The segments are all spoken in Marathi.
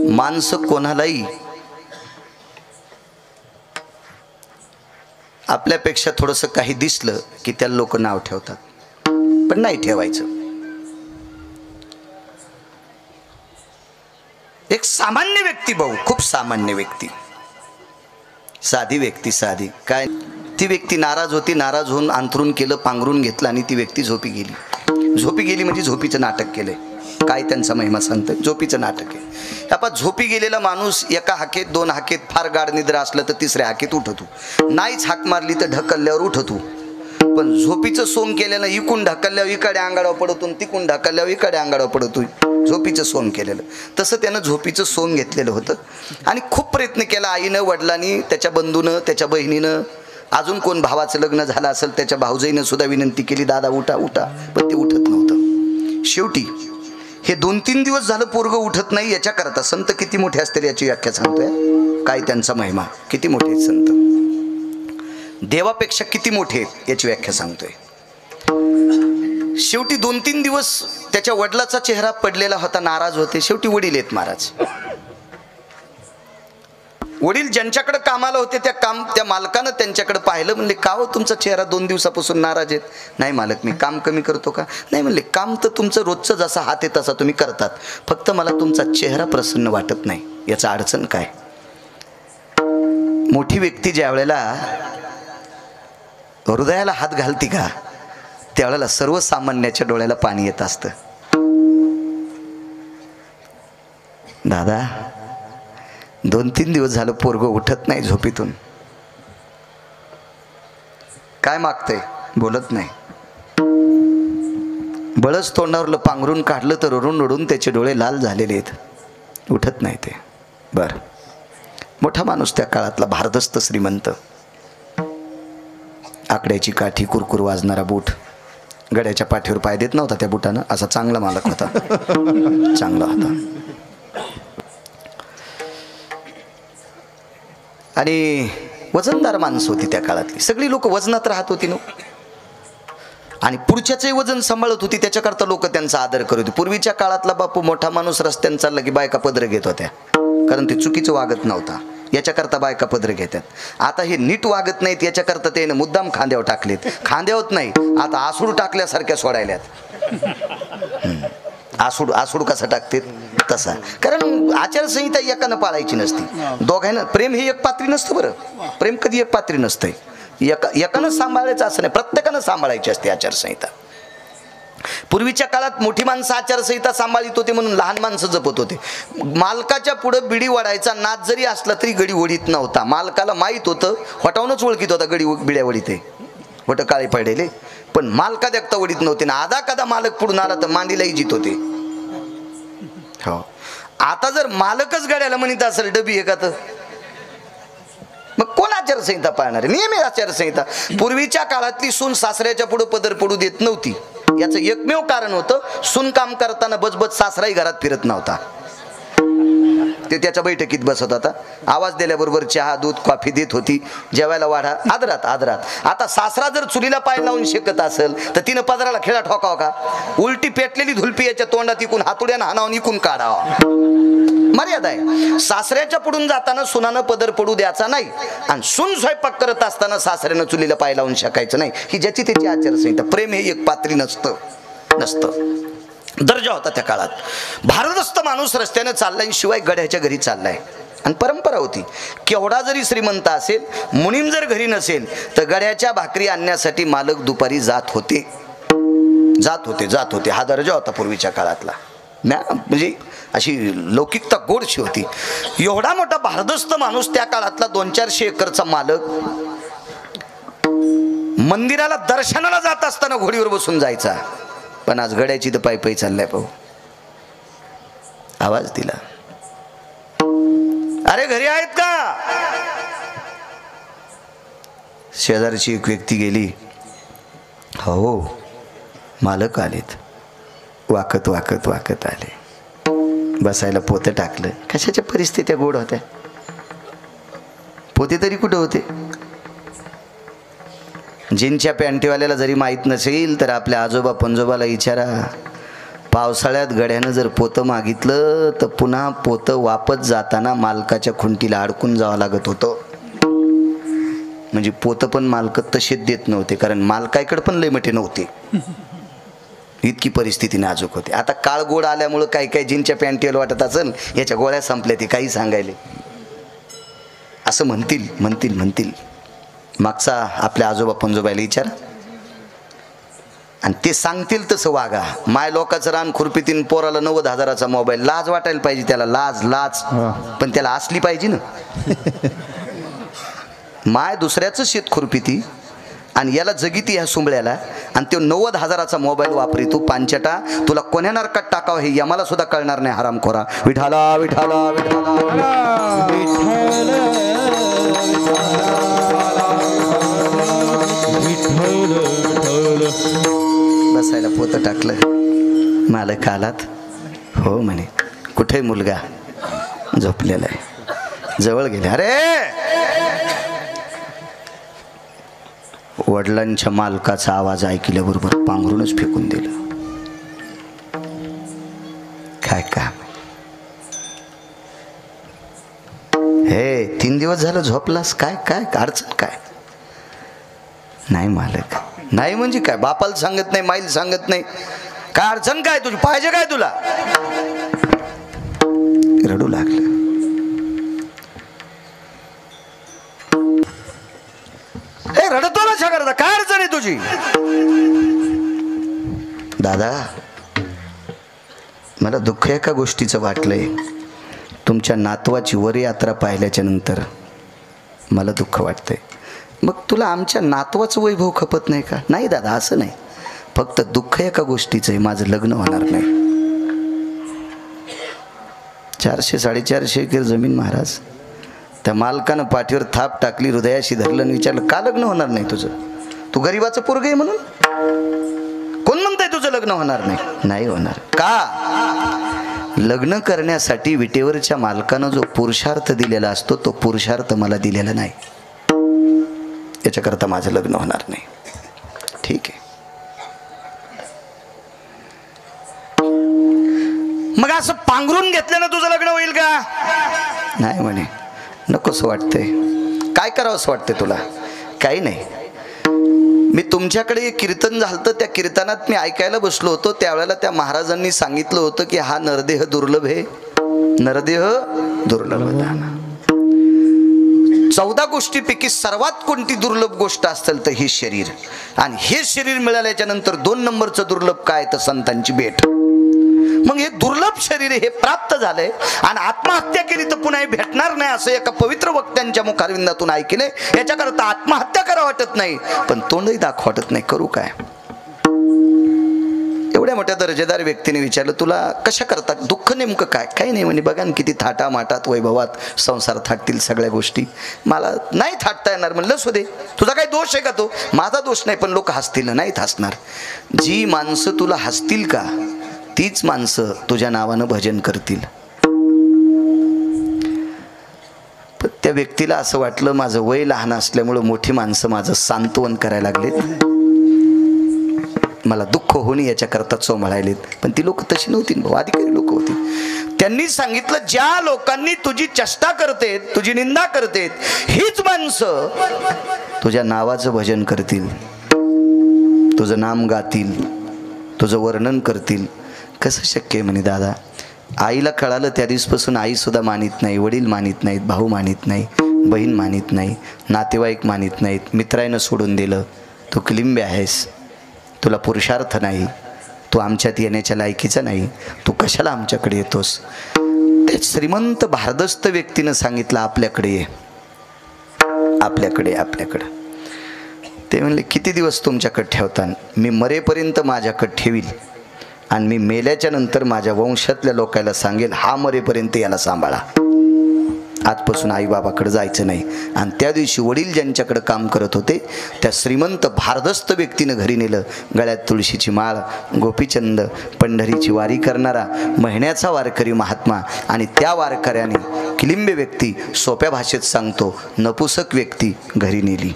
माणसं कोणालाही आपल्यापेक्षा थोडंसं काही दिसलं की त्याला लोक नाव ठेवतात, पण नाही ठेवायचं. एक सामान्य व्यक्ती भाऊ, खूप सामान्य व्यक्ती, साधी व्यक्ती, साधी काय, ती व्यक्ती नाराज होती. नाराज होऊन अंथरून केलं, पांघरून घेतलं आणि ती व्यक्ती झोपी गेली. झोपी गेली म्हणजे झोपीचं नाटक केलंय. काय त्यांचा महिमा सांगतोय, झोपीचं नाटक आहे. आपण झोपी गेलेला माणूस एका हाकेत, दोन हाकेत, फार गाढ निद्रा असलं तर तिसऱ्या हाकेत उठतो. नाहीच हाक मारली तर ढकलल्यावर उठतो. पण झोपीचं सोंग केलेलं इकून ढकलल्यावर इकडे अंगाडावर पडतो, तिकून ढकलल्यावर इकडे अंगाडावर पडतो. झोपीचं सोंग केलेलं, तसं त्यानं झोपीचं सोंग घेतलेलं होतं. आणि खूप प्रयत्न केला आईनं, वडिलांनी, त्याच्या बंधूनं, त्याच्या बहिणीनं, अजून कोण भावाचं लग्न झालं असेल त्याच्या भाऊजाईनं सुद्धा विनंती केली, दादा उठा उठा, पण ते उठत नव्हतं. शेवटी हे 2-3 दिवस झालं पोरगं उठत नाही. याच्या करता संत किती मोठे असतील याची व्याख्या सांगतोय. काय त्यांचा महिमा, किती मोठे आहेत संत, देवापेक्षा किती मोठे आहेत याची व्याख्या सांगतोय. शेवटी 2-3 दिवस त्याच्या वडिलाचा चेहरा पडलेला होता, नाराज होते. शेवटी वडील आहेत महाराज. वडील ज्यांच्याकडे कामाला होते त्या मालकानं त्यांच्याकडे पाहिलं. म्हणले का हो तुमचा चेहरा 2 दिवसापासून नाराज आहेत. नाही मालक, मी काम कमी करतो का. नाही म्हणले, काम तर तुमचं रोजचं जसा हात आहे तसा तुम्ही करतात, फक्त मला तुमचा चेहरा प्रसन्न वाटत नाही. याचा अडचण काय. मोठी व्यक्ती ज्या वेळेला हृदयाला हात घालती का त्यावेळेला सर्वसामान्याच्या डोळ्याला पाणी येत असतं. दादा 2-3 दिवस झालं पोरगं उठत नाही झोपीतून. काय मागतंय, बोलत नाही. बळच तोंडावरलं पांघरून काढलं तर रडून रडून त्याचे डोळे लाल झालेले आहेत, उठत नाही ते. बर, मोठा माणूस त्या काळातला, भारदस्त श्रीमंत, आकड्याची काठी, कुरकुर वाजणारा बूट, गड्याच्या पाठीवर पाय देत नव्हता त्या बुटानं, असा चांगला मालक होता, चांगला होता. आणि वजनदार माणसं होती त्या काळातली. सगळी लोक वजनात राहत होती ना, आणि पुढच्याचंही वजन सांभाळत होती. त्याच्याकरता लोक त्यांचा आदर करत होते. पूर्वीच्या काळातला बापू मोठा माणूस रस्त्याने चालला की बायका पदर घेत होत्या, कारण ते चुकीचं वागत नव्हता. याच्याकरता बायका पदर घेतात. आता हे नीट वागत नाहीत, याच्याकरता त्याने मुद्दाम खांद्यावर टाकलेत. खांद्यावत नाही, आता आसूड टाकल्यासारख्या सोडायल्यात. आसूड कसा टाकते तसा, कारण आचारसंहिता एकानं पाळायची नसती. दोघांना प्रेम हे एक पात्री नसतं. बरं, प्रेम कधी एक पात्री नसतंय. एकानं सांभाळायचं असं नाही, प्रत्येकानं सांभाळायची असते आचारसंहिता. पूर्वीच्या काळात मोठी माणसं आचारसंहिता सांभाळीत होते म्हणून लहान माणसं जपत होते. मालकाच्या पुढे बिडी वडायचा नाद जरी असला तरी गडी वडीत नव्हता. मालकाला माहीत होतं, हॉटावूनच ओळखीत होता गडी बिड्या वडीते, होतं काळे पडलेले, पण मालका देखता वडीत नव्हते ना. आधा कदा मालक पुढून आला तर मांडीलाही जित होते. हो, आता जर मालकच गड्याला म्हणत असेल डबी आहे का, तर मग कोण आचारसंहिता पाळणार आहे. नेहमी आचारसंहिता. पूर्वीच्या काळातली सून सासऱ्याच्या पुढे पदर पडू देत नव्हती. याचं एकमेव कारण होतं, सून काम करताना बजबज सासराही घरात फिरत नव्हता. ते त्याच्या बैठकीत बसत होता, आवाज दिल्याबरोबर चहा दूध कॉफी देत होती, जेवायला वाढा, आदरात आदरात. आता सासरा जर चुलीला पाय लावून शेकत असेल तर तिनं पदराला खेळा ठोकाव का. उलटी पेटलेली धुलपी याच्या तोंडात इकून हातुड्यानं हाणावून इकून काढावा. मर्यादा आहे. सासऱ्याच्या पुढून जाताना सुनानं पदर पडू द्यायचा नाही, आणि सून स्वयंपाक करत असताना सासऱ्यानं चुलीला पाय लावून शेकायचं नाही. ही ज्याची त्याची आचारसंहिता. प्रेम हे एक पात्री नसतं. दर्जा होता त्या काळात. भारदस्त माणूस रस्त्याने चाललाय, शिवाय गड्याच्या घरी चाललाय. आणि परंपरा होती, केवढा जरी श्रीमंत असेल, मुनीम जर घरी नसेल तर गड्याच्या भाकरी आणण्यासाठी मालक दुपारी जात होते. हा दर्जा होता पूर्वीच्या काळातला. म्हणजे अशी लौकिकता गोडशी होती. एवढा मोठा भारदस्त माणूस त्या काळातला 200-400 एकरचा मालक मंदिराला दर्शनाला जात असताना घोडीवर बसून जायचा. पण आज गड्याची तर पायी पायी चाललाय. पाहू, आवाज दिला, अरे घरी आहेत का. शेजारची एक व्यक्ती गेली, हो मालक आलेत. वाकत वाकत वाकत आले, बसायला पोते टाकलं. कशाच्या परिस्थित्या गोड होत्या. पोते तरी कुठं होते. जीनच्या पॅन्टीवाल्याला जरी माहीत नसेल तर आपल्या आजोबा पंजोबाला विचारा, पावसाळ्यात गड्यानं जर पोतं मागितलं तर पुन्हा पोतं वापस जाताना मालकाच्या खुंटीला अडकून जावं लागत होतं. म्हणजे पोतं पण मालक तसेच देत नव्हते, कारण मालकाकडे पण लय मोठे नव्हते. इतकी परिस्थिती नाजूक होती. आता काळ गोड आल्यामुळं काही काही जिनच्या पॅन्टीला वाटत असेल याच्या गोळ्या संपल्या, ते काही सांगायले असं म्हणतील. मागचा आपल्या आजोबा पंजोबाईला विचार आणि ते सांगतील तसं वागा. माय लोकांचं रान खुरपीतीन पोराला 90,000चा मोबाईल. लाज वाटायला पाहिजे त्याला, लाज पण त्याला असली पाहिजे ना. माय दुसऱ्याचं शेत खुरपीती आणि याला जगिती ह्या सुंबळ्याला, आणि तो 90,000चा मोबाईल वापरी. तू पांचटा, तुला कोण्या नरकात टाकावं हे यमाला सुद्धा कळणार नाही. हरामखोरा. विठाला विठाला विठाला बसायला पोतं टाकलं. मालक आलात. हो म्हणे. कुठे मुलगा? झोपलेला आहे. जवळ गेले. अरे वडिलांच्या मालकाचा आवाज ऐकल्याबरोबर पांघरूनच फेकून दिलं. काय काम हे 3 दिवस झालं झोपलास? काय काय अडचण काय? नाही मालक. नाही म्हणजे काय? बापाला सांगत नाही, माईल सांगत नाही. काय अडचण काय तुझी? पाहिजे काय तुला? रडू लागलं. हे रडतो ना करता, काय अडचण आहे तुझी? दादा मला दुःख एका गोष्टीचं वाटलंय. तुमच्या नातवाची वर यात्रा पाहिल्याच्या नंतर मला दुःख वाटतंय. मग तुला आमच्या नातवाचं वैभव खपत नाही का? नाही दादा, असं नाही. फक्त दुःख एका गोष्टीचं आहे, माझं लग्न होणार नाही. 400-450 एकर जमीन महाराज. त्या मालकानं पाठीवर थाप टाकली, हृदयाशी धरलं आणि विचारलं, का लग्न होणार नाही तुझं? तू गरीबाचं पोरग आहे म्हणून? कोण म्हणतंय तुझं लग्न होणार नाही? नाही होणार. का? लग्न करण्यासाठी विटेवरच्या मालकानं जो पुरुषार्थ दिलेला असतो तो पुरुषार्थ मला दिलेला नाही. याच्याकरता माझं लग्न होणार नाही. ठीक आहे. मग असं पांघरून घेतल्यानं तुझं लग्न होईल का? नाही म्हणे. नकोस वाटतंय. काय करावं असं वाटतंय तुला? काही नाही. मी तुमच्याकडे कीर्तन झालं, त्या कीर्तनात मी ऐकायला बसलो होतो. त्यावेळेला त्या महाराजांनी सांगितलं होतं की हा नरदेह दुर्लभ आहे. नरदेह दुर्लभ. 14 गोष्टीपैकी सर्वात कोणती दुर्लभ गोष्ट असेल तर हे शरीर. आणि हे शरीर मिळाल्याच्या नंतर 2 नंबरचं दुर्लभ काय तर संतांची भेट. मग हे दुर्लभ शरीर हे प्राप्त झालंय आणि आत्महत्या केली तर पुन्हा भेटणार नाही असं एका पवित्र वक्त्यांच्या मुखारविंदातून ऐकले. याच्याकरता आत्महत्या करा वाटत नाही, पण तोंडही दाखव वाटत नाही. करू काय? एवढ्या मोठ्या दर्जेदार व्यक्तीने विचारलं, तुला कशा करता दुःख नेमकं काय? काही नाही म्हणे. बघा ना किती थाटामाटात वैभवात संसार थाटतील सगळ्या गोष्टी. मला नाही थाटता येणार. म्हणलं असू दे, तुझा काही दोष आहे का? तो माझा दोष नाही, पण लोक हसतील. नाहीत हसणार. जी माणसं तुला हसतील का तीच माणसं तुझ्या नावानं भजन करतील. पण त्या व्यक्तीला असं वाटलं माझं वय लहान असल्यामुळं मोठी माणसं माझं सांत्वन करायला लागलेत, मला दुःख होणे याच्याकरता चोमळायलेत. पण ती लोक तशी नव्हती भाऊ, अधिकारी लोक होती. त्यांनी सांगितलं, ज्या लोकांनी तुझी चेष्टा करतेत, तुझी निंदा करतेत, हीच माणसं तुझ्या नावाचं भजन करतील, तुझं नाम गातील, तुझं वर्णन करतील. कसं शक्य आहे म्हणे दादा? आईला कळालं त्या दिवसपासून आई सुद्धा मानित नाही, वडील मानित नाहीत, भाऊ मानित नाही, बहीण मानित नाही, नातेवाईक मानित नाहीत. मित्रानं सोडून दिलं. तू किलिंबे आहेस, तुला पुरुषार्थ नाही, तू आमच्यात येण्याच्या लायकीचा नाही, तू कशाला आमच्याकडे येतोस? ते श्रीमंत भारदस्त व्यक्तीनं सांगितलं, आपल्याकडे ये, आपल्याकडे. ते म्हणले, किती दिवस तुमच्याकडे ठेवता? मी मरेपर्यंत माझ्याकडे ठेवील आणि मी मेल्याच्या नंतर माझ्या वंशातल्या लोकांना सांगेल, हा मरेपर्यंत याला सांभाळा, आजपासून आईबाबाकडे जायचं नाही. आणि त्या दिवशी वडील ज्यांच्याकडे काम करत होते त्या श्रीमंत भारदस्त व्यक्तीनं घरी नेलं. गळ्यात तुळशीची माळ, गोपीचंद, पंढरीची वारी करणारा महिन्याचा वारकरी महात्मा. आणि त्या वारकऱ्याने किलिंबे व्यक्ती, सोप्या भाषेत सांगतो नपुसक व्यक्ती, घरी नेली.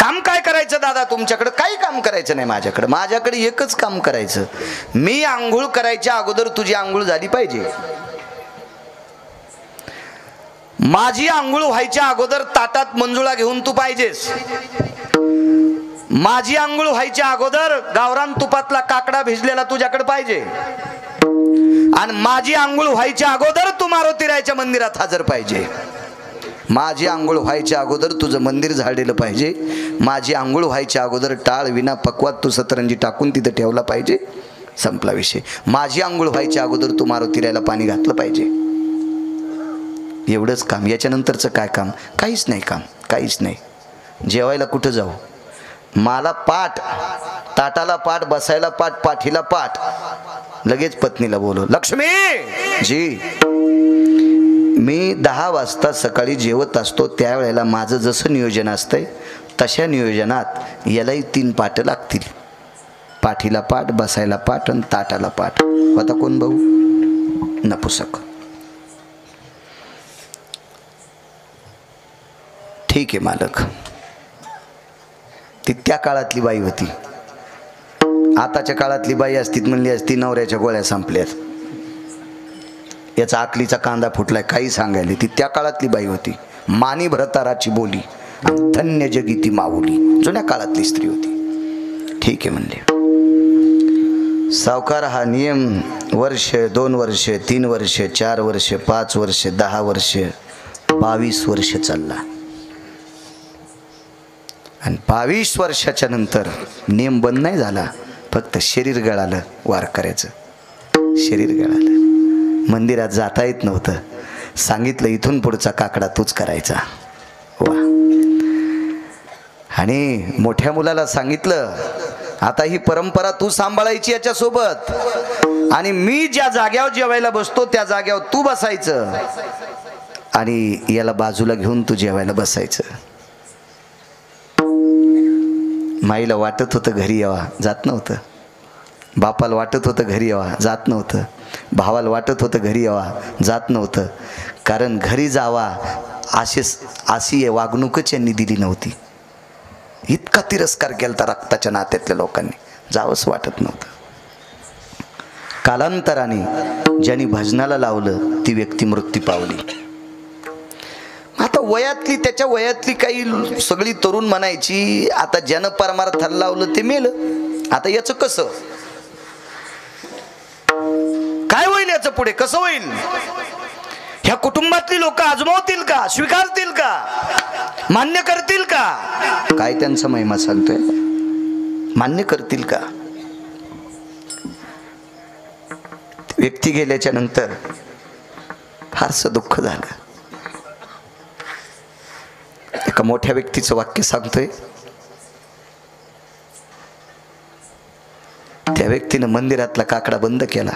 काम काय करायचं यायचं दादा तुमच्याकडे, काही काम करायचं नाही माझ्याकडे. माझ्याकडे एकच काम करायचं, मी आंघोळ करायच्या अगोदर तुझी आंघोळ झाली पाहिजे. माझी आंघोळ व्हायच्या अगोदर ताटात मंजुळा घेऊन तू पाहिजेस. माझी आंघोळ व्हायच्या अगोदर गावरान तुपातला काकडा भिजलेला तुझ्याकडे पाहिजे. आणि माझी आंघोळ व्हायच्या अगोदर तू मारुतीरायच्या मंदिरात हजर पाहिजे. माझी आंघोळ व्हायच्या अगोदर तुझं मंदिर झाडलेलं पाहिजे. माझी आंघोळ व्हायच्या अगोदर टाळ विना पक्वात तू सतरंजी टाकून तिथं ठेवला पाहिजे. संपला विषय. माझी आंघोळ व्हायच्या अगोदर तू मारुतीरायला पाणी घातलं पाहिजे. एवढंच काम. याच्यानंतरचं काय काम? काहीच नाही काम, काहीच नाही. जेवायला कुठं जाऊ? मला पाठ, ताटाला पाठ, बसायला पाठ, पाठीला पाठ. लगेच पत्नीला बोलव, लक्ष्मी जी मी 10 वाजता सकाळी जेवत असतो, त्यावेळेला माझं जसं नियोजन असतंय तशा नियोजनात यालाही 3 पाट लागतील. पाठीला पाठ, बसायला पाठ आणि ताटाला पाठ. होता कोण भाऊ? नपुसक. ठीक आहे मालक. ती त्या काळातली बाई होती. आताच्या काळातली बाई असती म्हणली असती नवऱ्याच्या गोळ्या संपल्यात, याचा आकलीचा कांदा फुटलाय, काही सांगायला. ती त्या काळातली बाई होती. मानी भरताराची बोली, धन्य जगी ती माऊली. जुन्या काळातली स्त्री होती. ठीक आहे म्हणले. सावकार हा नियम वर्ष, 2 वर्ष, 3 वर्ष, 4 वर्ष, 5 वर्ष, 10 वर्ष, 22 वर्ष चालला. आणि 22 वर्षाच्या नंतर नियम बंद नाही झाला, फक्त शरीर गळालं. वार करायचं शरीर गळालं. मंदिरात जाता येत नव्हतं. सांगितलं इथून पुढचा काकडा तूच करायचा. वा. आणि मोठ्या मुलाला सांगितलं आता ही परंपरा तू सांभाळायची याच्यासोबत, आणि मी ज्या जाग्यावर जेवायला बसतो त्या जाग्यावर तू बसायचं, आणि याला बाजूला घेऊन तू जेवायला बसायचं. माईला वाटत होतं घरी यावा, जात नव्हतं. बापाला वाटत होतं घरी यावा, जात नव्हतं. भावाला वाटत होतं घरी यावा, जात नव्हतं. कारण घरी जावा अशी वागणूकच यांनी दिली नव्हती. इतका तिरस्कार केला रक्ताच्या नात्यातल्या लोकांनी, जावंच वाटत नव्हतं. कालांतराने ज्यांनी भजनाला लावलं ती व्यक्ती मृत्यू पावली. आता वयातली, त्याच्या वयातली काही सगळी तरुण म्हणायची आता ज्यानं परमार्थाला लावलं ते मेलं. आता याचं कसं काय होईल? याचं पुढे कसं होईल? ह्या कुटुंबातली लोक आजमावतील का? स्वीकारतील का? मान्य करतील का? काय त्यांचा महिमा सांगतोय, मान्य करतील का? व्यक्ती गेल्याच्या नंतर फारसं दुःख झालं. एका मोठ्या व्यक्तीचं वाक्य सांगतोय. त्या व्यक्तीनं मंदिरातला काकडा बंद केला.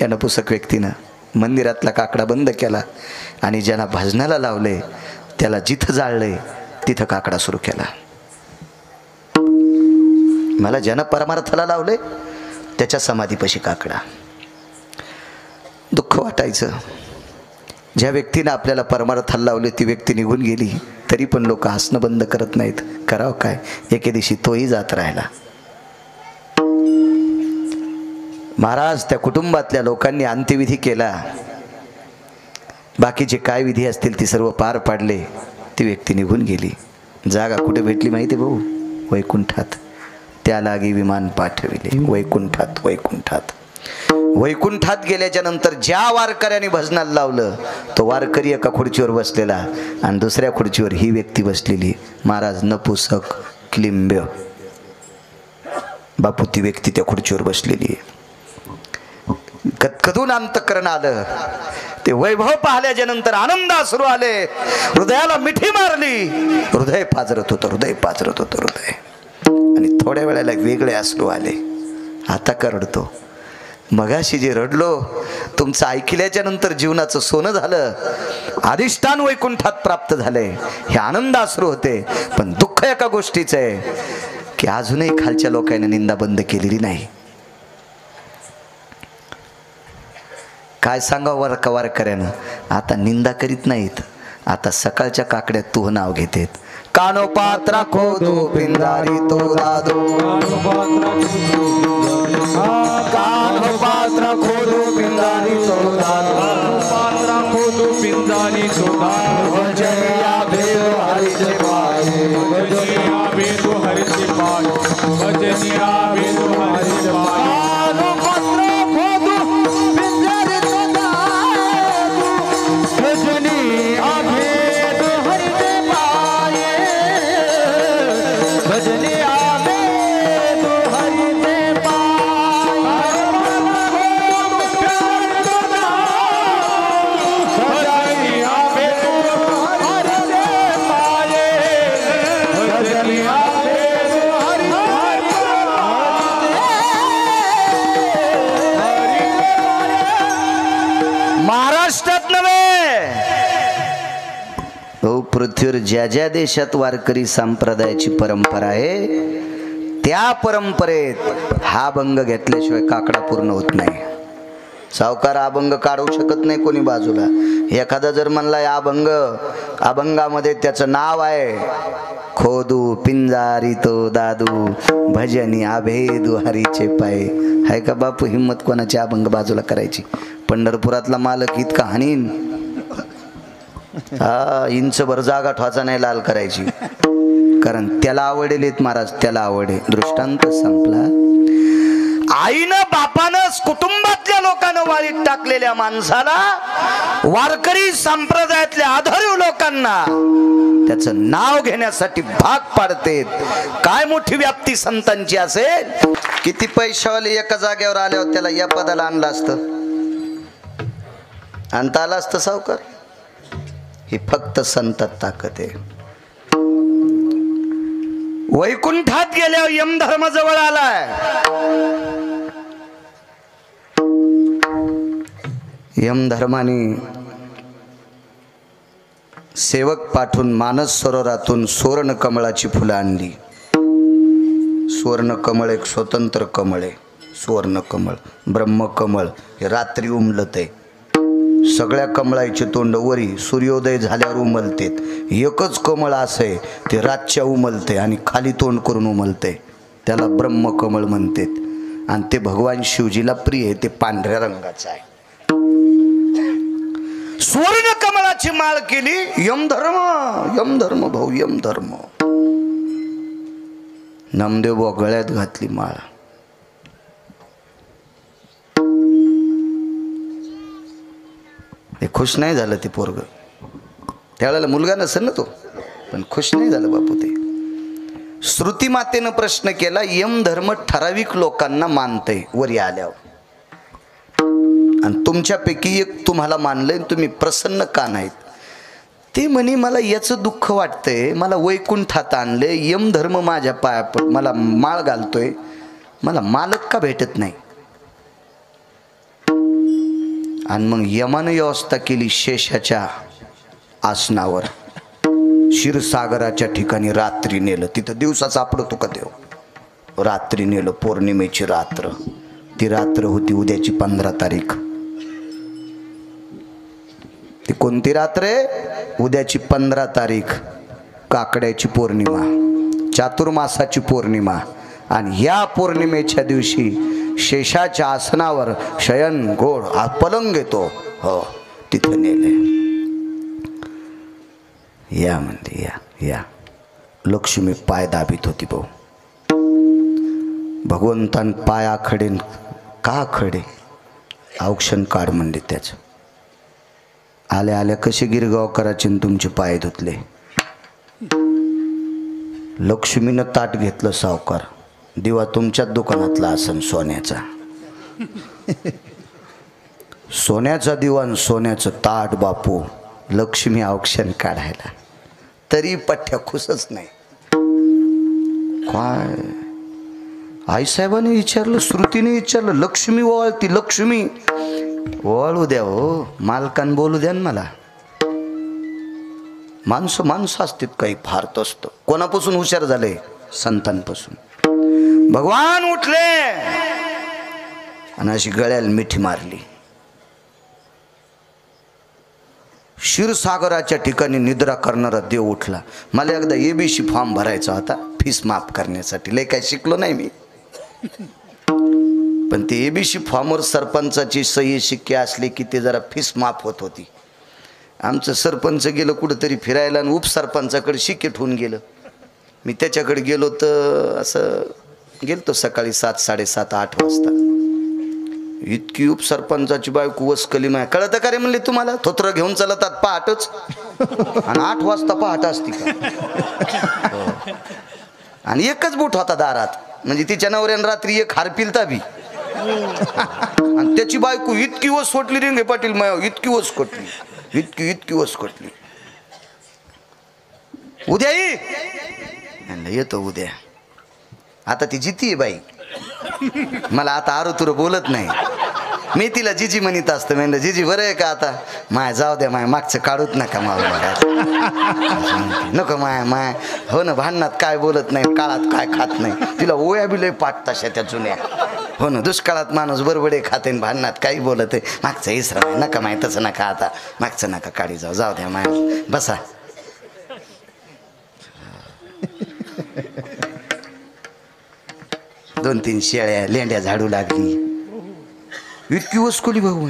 या नपुसक व्यक्तीनं मंदिरातला काकडा बंद केला आणि ज्याला भजनाला लावले त्याला जिथं जाळले तिथं काकडा सुरू केला. मला ज्यानं परमार्थाला लावले त्याच्या समाधीपाशी काकडा. दुःख वाटायचं. ज्या व्यक्तीनं आपल्याला परमार्थाला लावले ती व्यक्ती निघून गेली तरी पण लोक हसणं बंद करत नाहीत. करावं काय? एके दिवशी तोही जात राहिला. महाराज त्या कुटुंबातल्या लोकांनी अंत्यविधी केला. बाकीचे काय विधी असतील ती सर्व पार पाडले. ती व्यक्ती निघून गेली. जागा कुठे भेटली माहिती भाऊ? वैकुंठात. त्या लागी विमान पाठविले वैकुंठात. वैकुंठात. वैकुंठात गेल्याच्या नंतर ज्या वारकऱ्याने भजनाला लावलं तो वारकरी एका खुर्चीवर बसलेला आणि दुसऱ्या खुर्चीवर ही व्यक्ती बसलेली. महाराज नपुसक क्लिंब्य बापू ती व्यक्ती त्या खुर्चीवर बसलेली. कधून अंतःकरण आलं. ते वैभव पाहिल्याच्या नंतर आनंदाश्रू आले. हृदयाला मिठी मारली. हृदय पाजरत होतं, हृदय पाजरत होतं हृदय. आणि थोड्या वेळाला वेगळे अश्रू आले. आता का रडतो? मगाशी जे रडलो तुमचं ऐकल्याच्या नंतर जीवनाचं सोनं झालं. अधिष्ठान वैकुंठात प्राप्त झाले. हे आनंदाश्रू होते. पण दुःख एका गोष्टीचं आहे की अजूनही खालच्या लोकांनी निंदा बंद केलेली नाही. काय सांगावं वारकऱ्यानं? आता निंदा करीत नाहीत. आता सकाळच्या काकड्यात तू नाव घेतेत. कानो पात्रा खोदू पिंजारी तो दादू कानो पात्रा खोदू पिंजारी तो दादू पात्रा खोदू पिंजारी तो दादू भजनिया भेदो हरीचे पाये भजनिया भेदो हरीचे पाये भजनिया भेदो हरीचे पाये कानो पात्रा खोदू पिंजारी तो दादू भजनिया भेदो हरीचे पाये भजनिया भेदो हरीचे महाराष्ट्रात नव्हे हो पृथ्वीवर ज्या ज्या देशात वारकरी संप्रदायाची परंपरा आहे त्या परंपरेत हा अभंग घेतल्याशिवाय काकडा पूर्ण होत नाही. सावकार अभंग काढू शकत नाही कोणी बाजूला. एखादा जर म्हणला अभंगामध्ये त्याचं नाव आहे खोदू पिंजारी तो दादू भजनी आभेदू हरीचे पाय, हाय का बापू हिम्मत कोणाची अभंग बाजूला करायची? पंढरपुरातला मालक इतका हानीन हा इंचभर जागा ठोचा नाही लाल करायची, कारण त्याला आवडेल महाराज, त्याला आवडे. दृष्टांत संपला. आईनं बापानं कुटुंबातल्या लोकांना वाळीत टाकलेल्या माणसाला वारकरी संप्रदायातल्या आधारीव लोकांना त्याचं नाव घेण्यासाठी भाग पाडते. काय मोठी व्याप्ती संतांची असेल. किती पैशावाले एका जागेवर आल्यावर त्याला या पदाला आणलं असतं, आणता आलं असतं सावकार? ही फक्त संतात ताकद आहे. वैकुंठात गेल्यावर यमधर्म जवळ आलाय. यमधर्माने सेवक पाठवून मानस सरोवरातून सुवर्ण कमळाची फुलं आणली. सुवर्ण कमळ एक स्वतंत्र कमळ आहे. सुवर्ण कमळ, ब्रह्मकमळ हे रात्री उमलत आहे. सगळ्या कमळाचे तोंड वरी सूर्योदय झाल्यावर उमलतेत. एकच कमळ असं आहे ते रातच्या उमलते आणि खाली तोंड करून उमलते, त्याला ब्रह्मकमळ म्हणतात. आणि ते भगवान शिवजीला प्रिय आहे, ते पांढऱ्या रंगाचं आहे. सुवर्ण कमळाची माळ केली. यमधर्म भाऊ यमधर्म. नामदेव गळ्यात घातली माळ. हे खुश नाही झालं ते पोरग. त्यावेळेला मुलगा नसेल ना तो, पण खुश नाही झालं बापू ते. श्रुती मातेनं प्रश्न केला, यमधर्म ठराविक लोकांना मानतय वरी आल्यावर, आणि तुमच्यापैकी एक तुम्हाला मानलंय, तुम्ही प्रसन्न का नाहीत? ते म्हणे मला याचं दुःख वाटतंय, मला वैकुंठात आणले, यमधर्म माझ्या पाया मला माळ घालतोय, मला मालक का भेटत नाही? आणि मग यमानं व्यवस्था केली शेषाच्या आसनावर, क्षीरसागराच्या ठिकाणी रात्री नेलं. तिथं दिवसा सापडतो का देव? रात्री नेलं. पौर्णिमेची रात्र, ती रात्र होती उद्याची 15 तारीख. ती कोणती रात्र आहे? उद्याची 15 तारीख, काकड्याची पौर्णिमा, चातुर्मासाची पौर्णिमा. आणि ह्या पौर्णिमेच्या दिवशी शेषाच्या आसनावर शयन गोड हा पलंग येतो, हो तिथं नेले. या म्हणते या. लक्ष्मी पाय दाबीत होती भाऊ. भगवंतान पाय आखडे का खडे? औक्षण काढ म्हणले त्याच. आल्या आल्या कसे गिरगाव करायचे तुमचे पाय धुतले. लक्ष्मीनं ताट घेतलं सावकार. दिवा तुमच्याच दुकानातला असन सोन्याचा. सोन्याचा दिवा आणि सोन्याचं ताट बापू. लक्ष्मी औक्षण काढायला तरी पठ्ठ्या खुशच नाही. काय आईसाहेबांनी विचारलं, श्रुतीने विचारलं, लक्ष्मी ओवाळती, लक्ष्मी ओवाळू द्या हो, मालकान बोलू द्या ना मला. माणसं असतात काही फारत असतं. कोणापासून हुशार झाले? संतांपासून. भगवान उठले आणि अशी गळ्याला मिठी मारली. क्षीरसागराच्या ठिकाणी निद्रा करणारा देव उठला. मला एकदा एबीसी फॉर्म भरायचा होता फीस माफ करण्यासाठी. लय काय शिकलो नाही मी, पण ते एबीसी फॉर्मवर सरपंचाची सही शिक्के असले की ते जरा फीस माफ होत होती. आमचं सरपंच गेलं कुठंतरी फिरायला आणि उपसरपंचाकडे शिक्के ठेवून गेलं. मी त्याच्याकडे गेलो तर असं गेलतो सकाळी 7, 7:30, 8 वाजता. इतकी उपसरपंचाची बायको वसकली माय. कळतं का रे म्हणले तुम्हाला, थोत्र घेऊन चालतात पहाटच आणि 8 वाजता पहाट असती का? आणि एकच बूट होता दारात, म्हणजे तिच्या नवऱ्यानं रात्री एक हार पिलता बी. आणि त्याची बायको इतकी वस सोटली रिंगे पाटील माय, इतकी वस कोटली, इतकी वस कोटली. उद्या येतो उद्या. आता ती जिती बाई, मला आता आरुतुर बोलत नाही. मी तिला जिजी म्हणत असतं. म्हणलं जिजी बरं आहे का आता? माय जाऊ द्या माय, मागचं काढूत नका मला. नको माय हो ना, भांडणात काय बोलत नाही, काळात काय खात नाही. तिला ओया बिलय पाठ तशा त्या जुन्या. हो ना, दुष्काळात माणूस बरोबडे खाते, भांडणात काही बोलत आहे. मागचं इसरा नका माय, तसं नका आता, मागचं नका काढी जाऊ द्या माय, बसा. दोन 3 शेळ्या लेंड्या झाडू लागली. इतकी वसकुली भाऊ.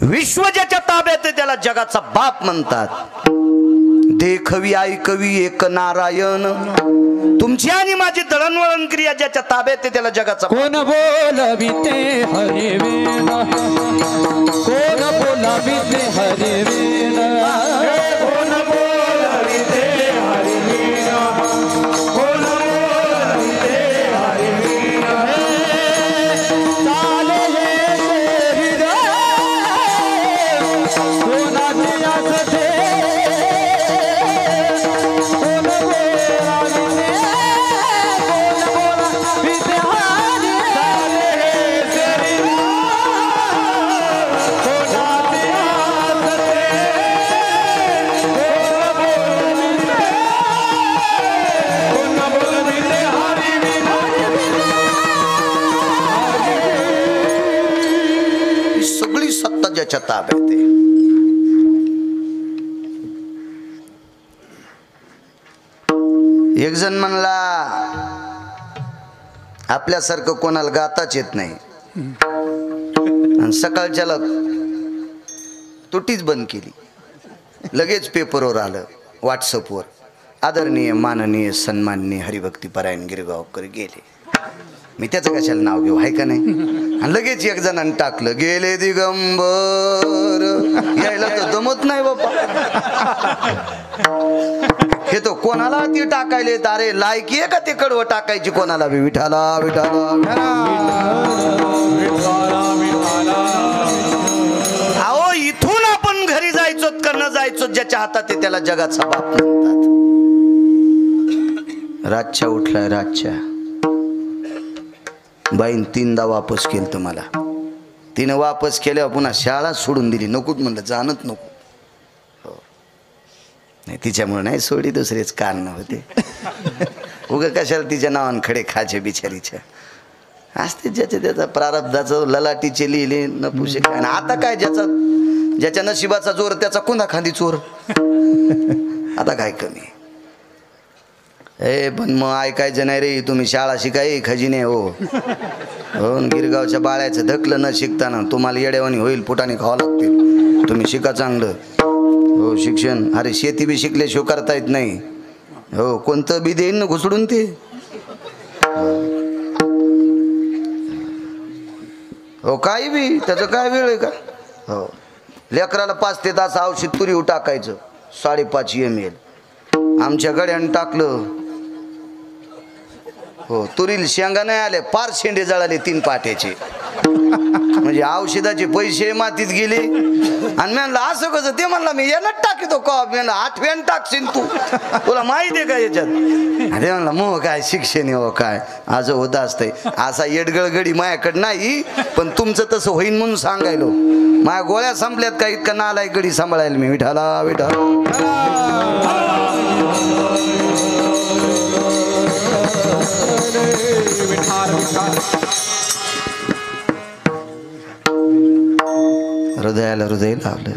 विश्व ज्याच्या ताब्यात त्याला जगाचा बाप म्हणतात. देखवी ऐकवी एक नारायण. तुमची आणि माझी दळणवळण क्रिया ज्याच्या ताब्यात त्याला जगाचा. कोण बोलविते हरी वेण, कोण बोलविते हरी वेण, कोण बोलविते हरी वेण, कोण बोलविते हरी वेण. चाले हृदय कोणाची असते, सगळी सत्ता ज्याच्या ताब्यात आहे. एक जण म्हणला आपल्यासारखं कोणाला गाताच येत नाही, आणि सकाळच्याला तुटीच बंद केली. लगेच पेपरवर आलं, व्हॉट्सअपवर, आदरणीय माननीय सन्माननीय हरिभक्तीपरायण गिरगावकर गेले. मी त्याचं कशाला नाव घेऊ, आहे का नाही? आणि लगेच एक जणांनी टाकलं, गेले दिगंबर. यायला तर जमत नाही बाबा. हे तो कोणाला ती टाकायले, अरे लायकी आहे का ते कडवं टाकायची कोणाला बी? विठाला विठाला. अहो इथून आपण घरी जायचो का न जायचो, ज्याच्या हातात आहे त्याला जगाचा बाप म्हणतात. रातच्या उठलाय, रातच्या बाईन 3दा वापस केलं तर मला. तिनं वापस केल्यावर पुन्हा शाळा सोडून दिली. नकोच म्हणलं, जाणत नको. हो नाही, तिच्यामुळे नाही सोडी, दुसरेच कारण होते. उगा कशाला तिच्या नावान खडे खाचे बिचारीच्या. असते ज्याच्या त्याचा प्रारब्धाचं ललाटीचे लिहिले न पुशे काय. आता काय ज्याच्या नशिबाचा जोर त्याचा कोणा खांदी चोर. आता काय कमी. पण मग ऐकायचं नाही रे, तुम्ही शाळा शिकाय खजिने हो. हो गिरगावच्या बाळ्याचं धकलं न शिकताना तुम्हाला येड्यावानी होईल, फुटाने खावं लागतील. तुम्ही शिका चांगलं. हो शिक्षण, अरे शेती बी शिकल्याशिवाय करता येत नाही. हो कोणतं बी देईन ना घुसडून ते. हो काही बी, त्याचं काय वेळ आहे का? हो लेकराला 5 ते 10 औषध तुरीव टाकायचं, 5.5 ml. आमच्या गड्यानं टाकलं. हो तुरील शेंगा नाही आले, पार शेंडे जळाले 3 पाट्याचे. म्हणजे औषधाचे पैसे मातीत गेले. आणि म्हणलं असं कसं? ते म्हणला मी यानं टाकितो का? म्हणलं 8व्यान टाकशील तू, तुला माहिती आहे का याच्यात? अरे म्हणला मग काय शिक्षण हो काय असं होत असतंय. असा येडगळ गडी माझ्याकडे नाही, पण तुमचं तसं होईन म्हणून सांगायलो. माझ्या गोळ्या संपल्यात का इतका नालाय गडी सांभाळायला मी. विठाला विठाला. हृदयाला हृदय लावलं.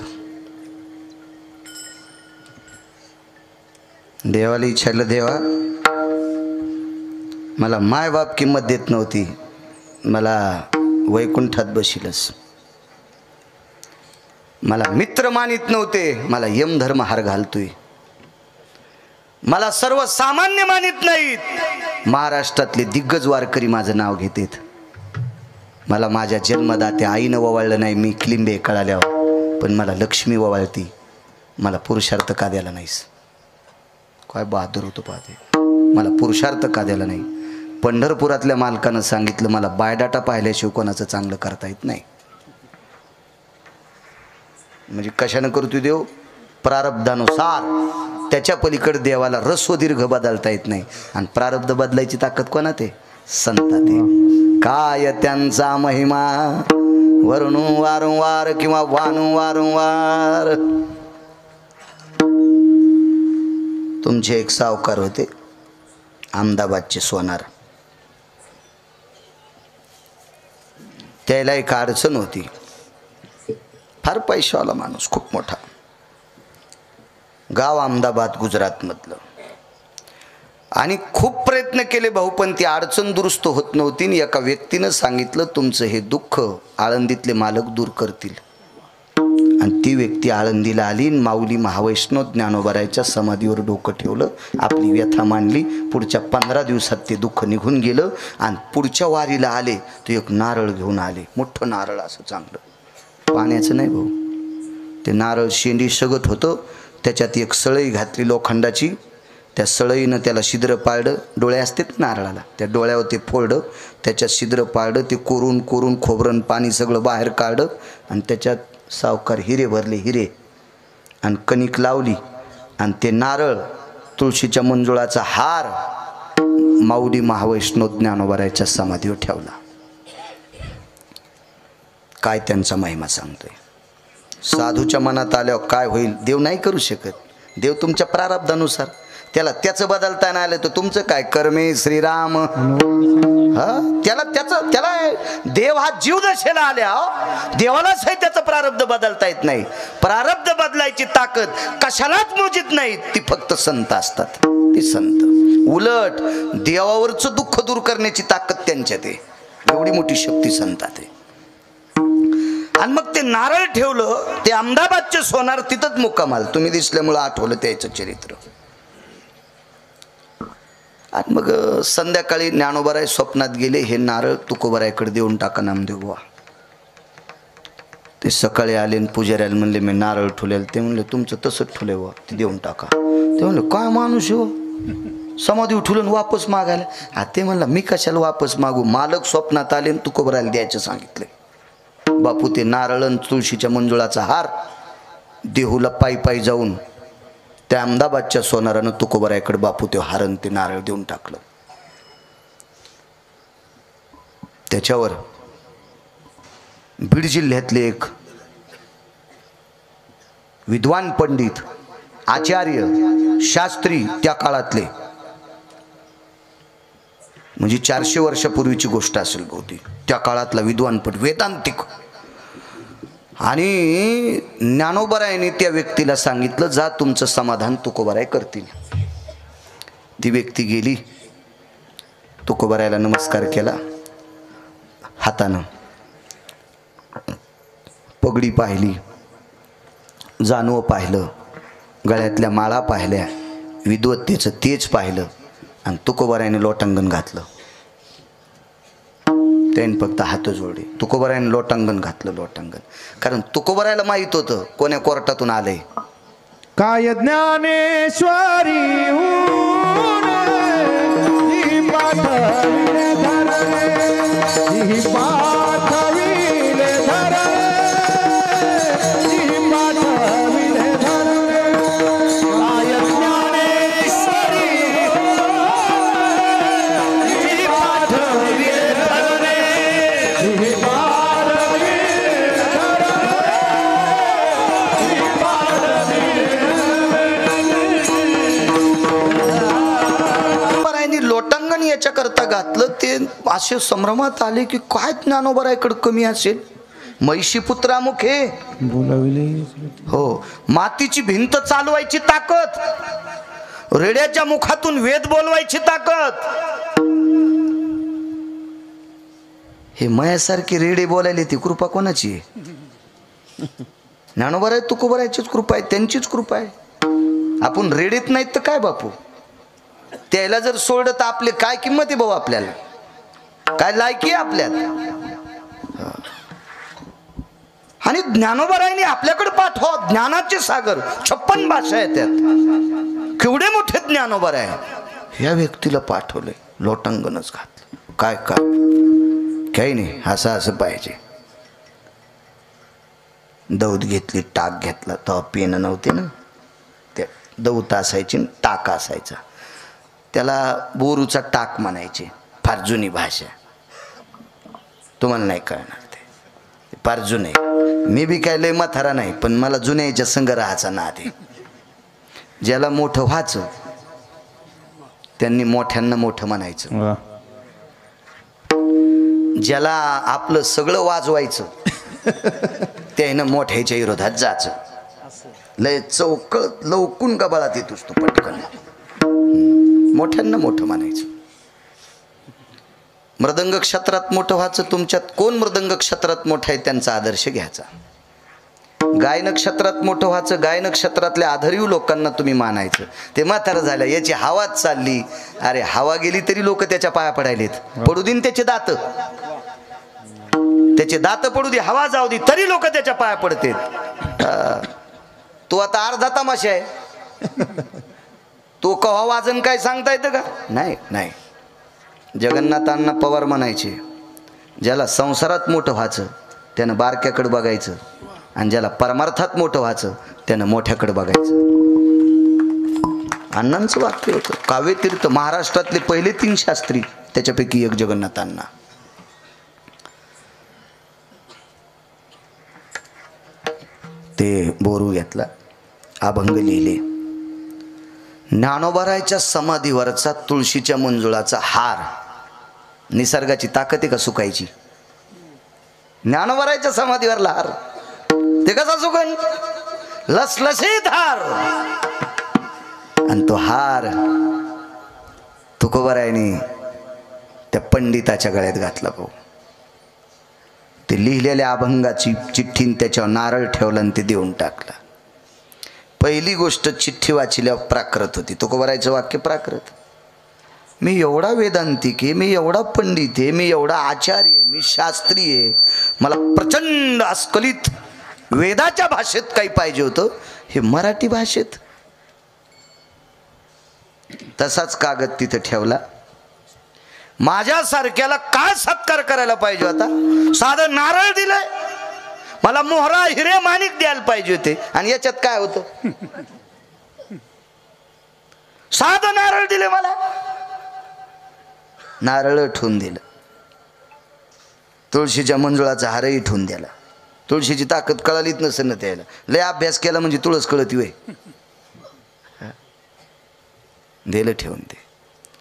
देवाला विचारलं, देवा मला माय बाप किंमत देत नव्हती, मला वैकुंठात बशीलस. मला मित्र मानित नव्हते, मला यमधर्म हार घालतोय. मला सर्वसामान्य मानित नाहीत, महाराष्ट्रातले दिग्गज वारकरी माझं नाव घेतात. मला माझ्या जन्मदात्या आईनं ववाळलं नाही, मी किलिंबे कळाल्यावर, पण मला लक्ष्मी ववाळती. मला पुरुषार्थ का द्यायला नाहीस? काय बहादूर होतो पाहते. मला पुरुषार्थ का द्यायला नाही? पंढरपुरातल्या मालकानं सांगितलं, मला बायोडाटा पाहिल्याशिवाय कोणाचं चांगलं करता येत नाही. म्हणजे कशानं करतोय देव? प्रारब्धानुसार. त्याच्या पलीकडे देवाला रस्व दीर्घ बदलता येत नाही. आणि प्रारब्ध बदलायची ताकद कोणात आहे? संतात आहे. काय त्यांचा महिमा वर्णू वारंवार किंवा वानू वारंवार. तुमचे एक सावकार होते, अहमदाबादचे सोनार. त्याला एक अडचण होती. फार पैशावाला माणूस, खूप मोठा. गाव अहमदाबाद गुजरातमधलं. आणि खूप प्रयत्न केले भाऊ, पण ती अडचण दुरुस्त होत नव्हती. आणि एका व्यक्तीनं सांगितलं, तुमचं हे दुःख आळंदीतले मालक दूर करतील. आणि ती व्यक्ती आळंदीला आली. माऊली महावैष्णव ज्ञानोबारायच्या समाधीवर डोकं ठेवलं, आपली व्यथा मांडली. पुढच्या 15 दिवसात ते दुःख निघून गेलं. आणि पुढच्या वारीला आले ते एक नारळ घेऊन आले, मोठं नारळ, असं चांगलं, पाण्याचं नाही भाऊ. ते नारळ शेंडी सगत होतं. त्याच्यात एक सळई घातली लोखंडाची. त्या सळईनं त्याला छिद्र पाडलं. डोळे असतात नारळाला, त्या डोळ्यावर ते फोडलं, त्याच्यात छिद्र पाडलं. ते कोरून कोरून खोबरं पाणी सगळं बाहेर काढलं. आणि त्याच्यात सावकार हिरे भरले, हिरे, आणि कणिक लावली. आणि ते नारळ, तुळशीच्या मंजुळाचा हार माऊली महावैष्णव ज्ञानोबारायच्या समाधीवर ठेवला. काय त्यांचा महिमा सांगतोय. साधूच्या मनात आल्यावर काय होईल? देव नाही करू शकत. देव तुमच्या प्रारब्धानुसार. त्याला त्याचं बदलता नाही आलं तर तुमचं काय? कर्मे श्रीराम. त्याला देव हा जीव दशेला आल्या, देवालाच आहे त्याचं प्रारब्ध बदलता येत नाही. प्रारब्ध बदलायची ताकद कशालाच मोजित नाही, ती फक्त संत असतात. ती संत. उलट देवावरचं दुःख दूर करण्याची ताकद त्यांच्यात आहे. एवढी मोठी शक्ती संतात आहे. आणि मग ते नारळ ठेवलं. ते अहमदाबादचे सोनार तिथंच मुक्कामाल. तुम्ही दिसल्यामुळं आठवलं त्याचं चरित्र. आणि मग संध्याकाळी ज्ञानोबाराय स्वप्नात गेले, हे नारळ तुकोबारायकडे देऊन टाका नामदेव बुवा. ते सकाळी आले आणि पुजाऱ्याला म्हणले, मी नारळ ठुलेल. ते म्हणले, तुमचं तसंच ठुले बुवा, ते देऊन टाका. ते म्हणले, काय माणूस हो, समाधी उठवलं वापस मागायला. ते म्हणला, मी कशाला वापस मागू? मालक स्वप्नात आले आणि तुकोबारायला द्यायचं सांगितले. बापू ते नारळ आणि तुळशीच्या मंजुळाचा हार देहूला पायी पायी जाऊन त्या अहमदाबादच्या सोनारानं तुकोबारायकडे बापू ते हारण ते नारळ देऊन टाकलं. त्याच्यावर बीड जिल्ह्यातले एक विद्वान पंडित, आचार्य, शास्त्री, त्या काळातले, म्हणजे 400 वर्षापूर्वीची गोष्ट असेल बहुतेक, त्या काळातला विद्वान पंडित, वेदांतिक. आणि ज्ञानोबारायने त्या व्यक्तीला सांगितलं, जा तुमचं समाधान तुकोबाराय करतील. ती व्यक्ती गेली, तुकोबारायला नमस्कार केला, हातानं पगडी पाहिली, जानवं पाहिलं, गळ्यातल्या माळा पाहिल्या, विद्वत्तेचं तेज पाहिलं. आणि तुकोबारायने लोटांगण घातलं. त्याने फक्त हात जोडले. तुकोबारायने लोटांगण घातलं, लोटांगण. कारण तुकोबारायला माहित होतं कोण्या कोर्टातून आलंय. काय ज्ञानेश्वरी करता घातलं. ते असे संभ्रमात आले की काय ज्ञानोबारायकडे कमी असेल. महिषी पुत्रामुख हे बोलाविले. हो, मातीची भिंत चालवायची ताकद, रेड्याच्या मुखातून वेद बोलवायची ताकद. हे मायासारखी रेडे बोलायला ती कृपा कोणाची आहे? ज्ञानोबा आहे तुकोबारायचीच कृपा आहे, त्यांचीच कृपा आहे. आपण रेडीत नाहीत तर काय बापू, त्याला जर सोडलं तर आपले काय किंमत आहे भाऊ, आपल्याला काय लायकी आहे आपल्यात. आणि ज्ञानोबारायने आपल्याकडे पाठवा ज्ञानाचे सागर, 56 भाषा आहेत त्यात. केवढे मोठे ज्ञानोबाराय ह्या व्यक्तीला पाठवले, लोटांगणच घातलं. काय काय काही नाही, असं पाहिजे. दौत घेतली, टाक घेतला. तेव्हा पेन नव्हते ना, ते दौत असायची, टाक असायचा. त्याला बोरूचा टाक म्हणायचे. फार जुनी भाषा, तुम्हाला नाही कळणार, ते फार जुने. मी बी काय लय म्हातारा नाही, पण मला जुन्याच्या संग राहायचा नाद आहे. ज्याला मोठं व्हायचं त्यांनी मोठ्यांना मोठं म्हणायचं. ज्याला आपलं सगळं वाजवायचं त्यानं मोठ्याच्या विरोधात जायचं. लय चौकळ लवकून गबाळात येतोस तो पटकन. मोठ्यांना मोठं म्हणायचं. मृदंग क्षेत्रात मोठं व्हायचं. तुमच्यात कोण मृदंग क्षेत्रात मोठा आहे त्यांचा आदर्श घ्यायचा. गायन क्षेत्रात मोठं व्हायचं. गायन क्षेत्रातल्या आधारीव लोकांना तुम्ही मानायचं. ते म्हातारं झालं, याची हवाच चालली. अरे हवा गेली तरी लोक त्याच्या पाया पडायलेत. पडू देन त्याचे दात, त्याचे दात पडू दे, हवा जाऊ दे, तरी लोक त्याच्या पाया पडतेत. तो आता अर्धा तमाशा आहे. तो कव्हा वाजन काय सांगता येतं का? नाही नाही. जगन्नाथांना पवार म्हणायचे, ज्याला संसारात मोठं व्हायचं त्यानं बारक्याकडे बघायचं, आणि ज्याला परमार्थात मोठं व्हायचं त्यानं मोठ्याकडे बघायचं. अण्णांचं वाक्य होतं. काव्यतीर्थ महाराष्ट्रातले पहिले 3 शास्त्री, त्याच्यापैकी एक जगन्नाथांना. ते बोरू घेतला, अभंग लिहिले. ज्ञानोबारायच्या समाधीवरचा तुळशीच्या मंजुळाचा हार, निसर्गाची ताकद आहे का सुकायची? ज्ञानोबारायच्या समाधीवरला हार ते कसा सुकन? लसलशीत हार. आणि तो हार तुकोबारायने त्या पंडिताच्या गळ्यात घातला. भाऊ ते लिहिलेल्या अभंगाची चिठ्ठीन त्याच्यावर नारळ ठेवला आणि ते देऊन टाकला. पहिली गोष्ट, चिठ्ठी वाचल्यावर प्राकृत होती. तुकोबारायचं वाक्य प्राकृत. मी एवढा वेदांतिक आहे, मी एवढा पंडित आहे, मी एवढा आचार्य आहे, मी शास्त्री आहे, मला प्रचंड अस्खलित वेदाच्या भाषेत काही पाहिजे होतं, हे मराठी भाषेत. तसाच कागद तिथं ठेवला. माझ्यासारख्याला काय सत्कार करायला पाहिजे होता? साधं नारळ दिलंय. मला मोहरा हिरे माणिक द्यायला पाहिजे होते, आणि याच्यात काय होतं? साधं नारळ दिले मला. नारळ ठेवून दिलं. तुळशीच्या मंजुळाचा हारही ठेवून दिला. तुळशीची ताकद कळालीच नसेल ना त्याला. लय अभ्यास केला म्हणजे तुळस कळती वय. दिलं ठेवून. ते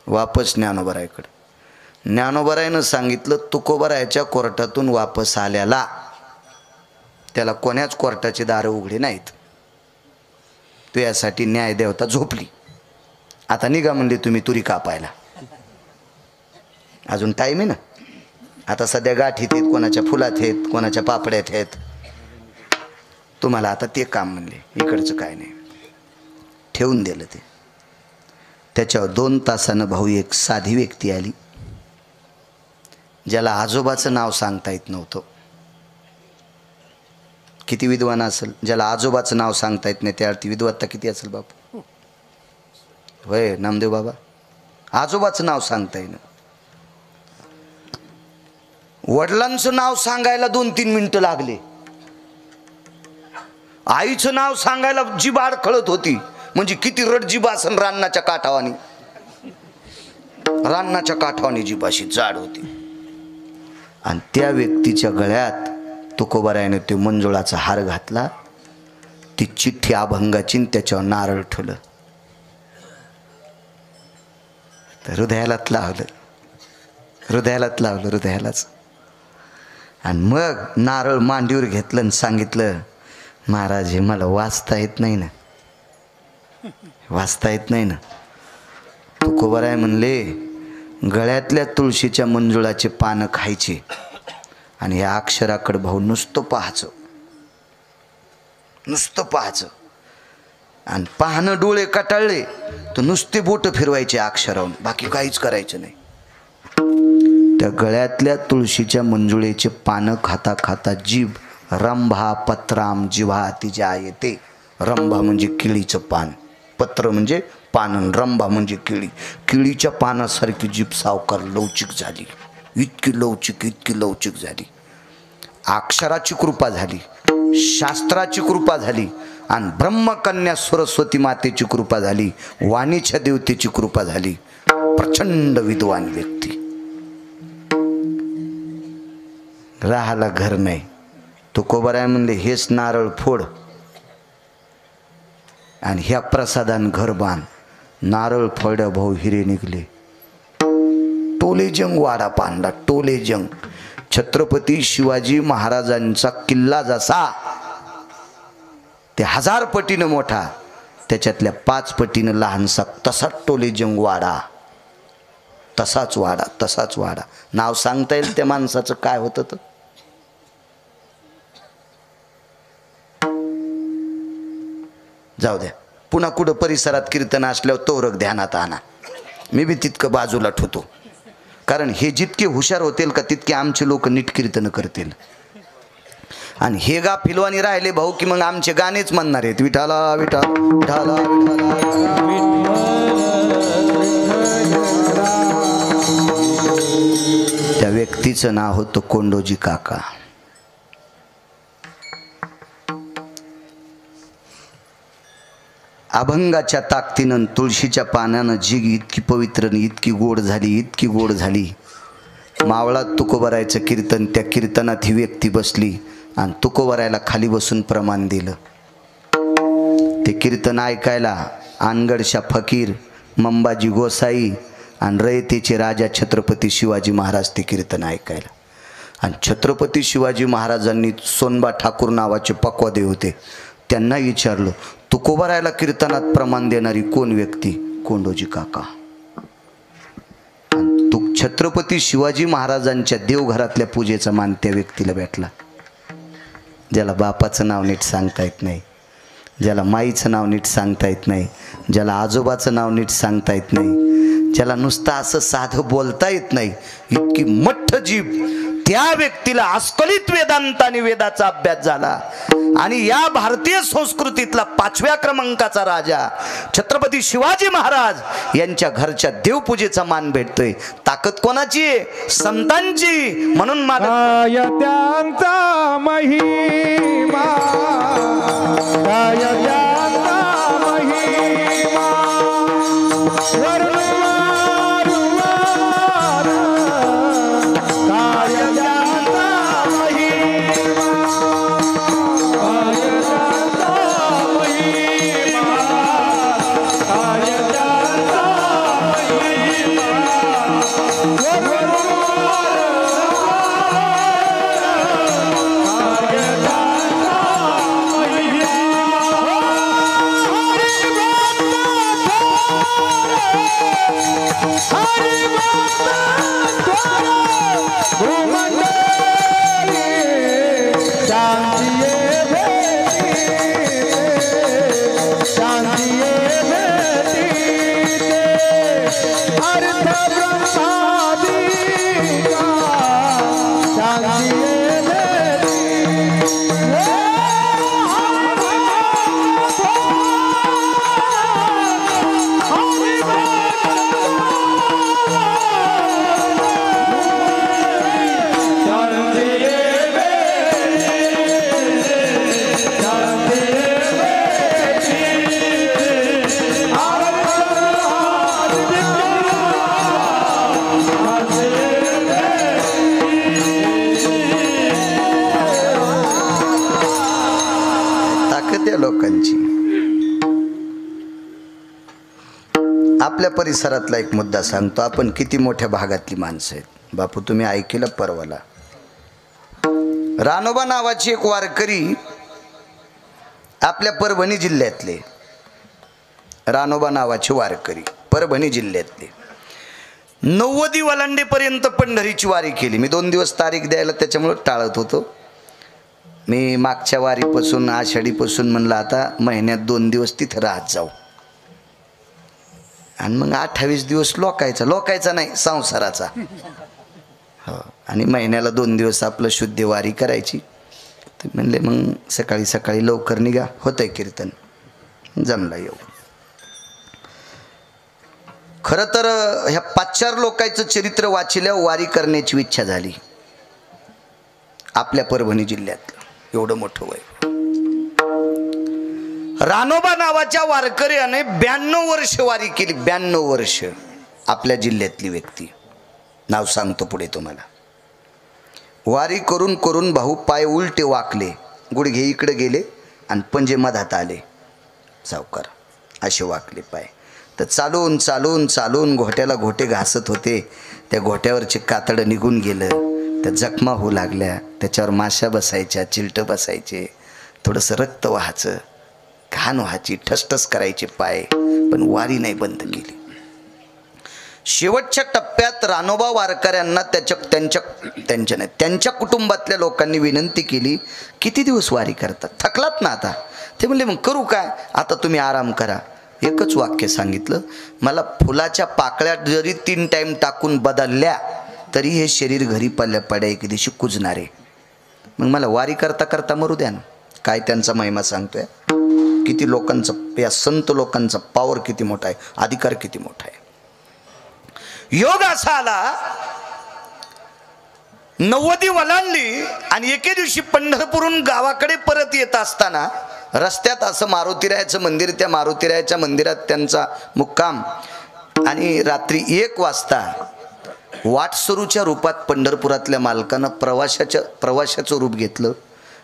वापस ज्ञानोबारायकडे. ज्ञानोबारायनं सांगितलं, तुकोबारायच्या कोर्टातून वापस आल्याला त्याला कोण्याच कोर्टाचे दार उघडे नाहीत. तो यासाठी न्यायदेवता झोपली. आता निघा म्हणले तुम्ही तुरी कापायला. अजून टाईम आहे ना. आता सध्या गाठीत आहेत, कोणाच्या फुलात आहेत, कोणाच्या पापड्यात आहेत. तुम्हाला आता ते काम म्हणले, इकडचं काय नाही. ठेवून दिलं ते. त्याच्यावर 2 तासानं भाऊ एक साधी व्यक्ती आली, ज्याला आजोबाचं नाव सांगता येत नव्हतं. किती विद्वान असेल ज्याला आजोबाचं नाव सांगता येत नाही, त्यावरती विद्वत्ता किती असेल बापू? होय नामदेव बाबा, आजोबाचं नाव सांगता येईन. वडिलांचं नाव सांगायला 2-3 मिनिटं लागले. आईचं नाव सांगायला जीभ आडखळत होती. म्हणजे किती रडजीभ असन, रानाच्या काठावानी. रानाच्या काठावानी जीभ अशी जाड होती. आणि त्या व्यक्तीच्या गळ्यात तुकोबारायने ते मंजुळाचा हार घातला. ती चिठ्ठी अभंगाची, त्याच्यावर नारळ ठेवलं. तर हृदयालाच लावलं, हृदयालाच. आणि मग नारळ मांडीवर घेतलं आणि सांगितलं, महाराज हे मला वाचता येत नाही ना, तुकोबाराय म्हणले गळ्यातल्या तुळशीच्या मंजुळाचे पानं खायचे आणि या अक्षराकडे भाऊ नुसतं पाहायचं, नुसतं पाहायचं. आणि पाहणं डोळे कटाळले तर नुसते बोट फिरवायचे अक्षरावून, बाकी काहीच करायचं नाही. त्या गळ्यातल्या तुळशीच्या मंजुळेचे पानं खाता खाता जीभ रंभा पत्राम जिव्हा तिच्या येते. रंभा म्हणजे केळीचं पान, पत्र म्हणजे पानन, रंभा म्हणजे केळी. केळीच्या पानासारखी जीभ सावकार लवचिक झाली, इतकी लवचिक झाली. अक्षराची कृपा झाली, शास्त्राची कृपा झाली आणि ब्रह्मकन्या सरस्वती मातेची कृपा झाली, वाणीच्या देवतेची कृपा झाली. प्रचंड विद्वान व्यक्ती. राहायला घर नाही. तुकोबाराय म्हणले हेच नारळ फोड आणि ह्या प्रसादान घर बांध. नारळ फोड्या भाऊ हिरे निघले. टोलेजंग वाडा बांधला. टोलेजंग छत्रपती शिवाजी महाराजांचा किल्ला जसा ते 1000 पटीनं मोठा, त्याच्यातल्या 5 पटीनं लहानसा, तसा टोलेजंग वाडा. तसाच वाडा. नाव सांगता येईल त्या माणसाचं काय होतं तर? जाऊ द्या, पुन्हा कुठं परिसरात कीर्तन असल्यावर तोरक ध्यानात आणा. मी बी तितकं बाजूला ठेवतो, कारण हे जितके हुशार होतील का तितके आमचे लोक नीट कीर्तन करतील. आणि हे गा फिलवानी राहिले भाऊ की मग आमचे गाणेच म्हणणार आहेत, विठाला विठाला विठाला विठाला. त्या व्यक्तीचं नाव होतं कोंडोजी काका. अभंगाच्या ताकदीनं तुळशीच्या पानानं जीग इतकी पवित्र, इतकी गोड झाली. मावळात तुकोबारायचं कीर्तन, त्या कीर्तनात ही व्यक्ती बसली आणि तुकोबारायला खाली बसून प्रमाण दिलं. ते कीर्तन ऐकायला अनगडशा फकीर, मंबाजी गोसाई आणि रयतेचे राजा छत्रपती शिवाजी महाराज ते कीर्तन ऐकायला. आणि छत्रपती शिवाजी महाराजांनी सोनबा ठाकूर नावाचे पक्वादे होते, त्यांना विचारलं तुकोबारायला कीर्तनात प्रमाण देणारी कोण व्यक्ती? कोंडोजी काका. छत्रपती शिवाजी महाराजांच्या देवघरातल्या पूजेचा मान त्या व्यक्तीला भेटला, ज्याला बापाचं नाव नीट सांगता येत नाही, ज्याला माईचं नाव नीट सांगता येत नाही, ज्याला आजोबाचं नाव नीट सांगता येत नाही, ज्याला नुसतं असं साधं बोलता येत नाही, इतकी मठ्ठ जीभ त्या व्यक्तीला अस्खलित वेदांताने वेदाचा अभ्यास झाला. आणि या भारतीय संस्कृतीतला 5व्या क्रमांकाचा राजा छत्रपती शिवाजी महाराज यांच्या घरच्या देवपूजेचा मान भेटतोय. ताकद कोणाची आहे? संतांची. म्हणून त्यांचा महिमा, लोकांची. आपल्या परिसरातला एक मुद्दा सांगतो. आपण किती मोठ्या भागातली माणसं आहेत. बापू तुम्ही ऐकलं परवाला, रानोबा नावाची एक वारकरी आपल्या परभणी जिल्ह्यातले, रानोबा नावाचे वारकरी परभणी जिल्ह्यातले 90 वलांडेपर्यंत पंढरीची वारी केली. मी 2 दिवस तारीख द्यायला त्याच्यामुळे टाळत होतो. मी मागच्या वारीपासून आषाढीपासून म्हणलं आता महिन्यात 2 दिवस तिथं राहत जाऊ. आणि मग 28 दिवस लोकायचा नाही संसाराचा. हो, आणि महिन्याला 2 दिवस आपलं शुद्ध वारी करायची. तर म्हणले मग सकाळी सकाळी लवकर निघा, होतंय कीर्तन. जमला येऊ. खरं तर ह्या 5-4 लोकांचं चरित्र वाचल्यावर वारी करण्याची इच्छा झाली. आपल्या परभणी जिल्ह्यात एवढं मोठं वय. रानोबा नावाच्या वारकऱ्याने 92 वर्ष वारी केली. 92 वर्ष. आपल्या जिल्ह्यातली व्यक्ती. नाव सांगतो पुढे तुम्हाला. वारी करून करून भाऊ पाय उलटे वाकले, गुडघे इकडे गेले आणि पंजे मधात आले. सावकार असे वाकले पाय. तर चालून चालून चालून घोट्याला घोटे घासत होते. त्या घोट्यावरचे कातडं निघून गेलं. त्या जखमा होऊ लागल्या. त्याच्यावर माशा बसायच्या, चिलटं बसायचे, थोडंसं रक्त व्हायचं, घाण व्हायची, ठसठस करायचे पाय. पण वारी नाही बंद केली. शेवटच्या टप्प्यात रानोबा वारकऱ्यांना त्यांच्या कुटुंबातल्या लोकांनी विनंती केली, किती दिवस वारी करतात, थकलात ना आता. ते म्हणले मग करू काय, आता तुम्ही आराम करा. एकच वाक्य सांगितलं, मला फुलाच्या पाकळ्या जरी 3 टाइम टाकून बदलल्या तरी हे शरीर घरी पड्या एके दिवशी कुजणारे. मग मला वारी करता करता मरू द्या ना. काय त्यांचा महिमा सांगतोय. किती लोकांचा, या संत लोकांचा पावर किती मोठा आहे, अधिकार किती मोठा आहे. योग असा आला 90 वलांडली आणि एके दिवशी पंढरपूरहून गावाकडे परत येत असताना रस्त्यात असं मारुतीरायाचं मंदिर, त्या मारुतीरायाच्या मंदिरात त्यांचा मुक्काम. आणि रात्री 1 वाजता वाटसरूच्या रूपात पंढरपुरातल्या मालकानं प्रवाशाचं रूप घेतलं.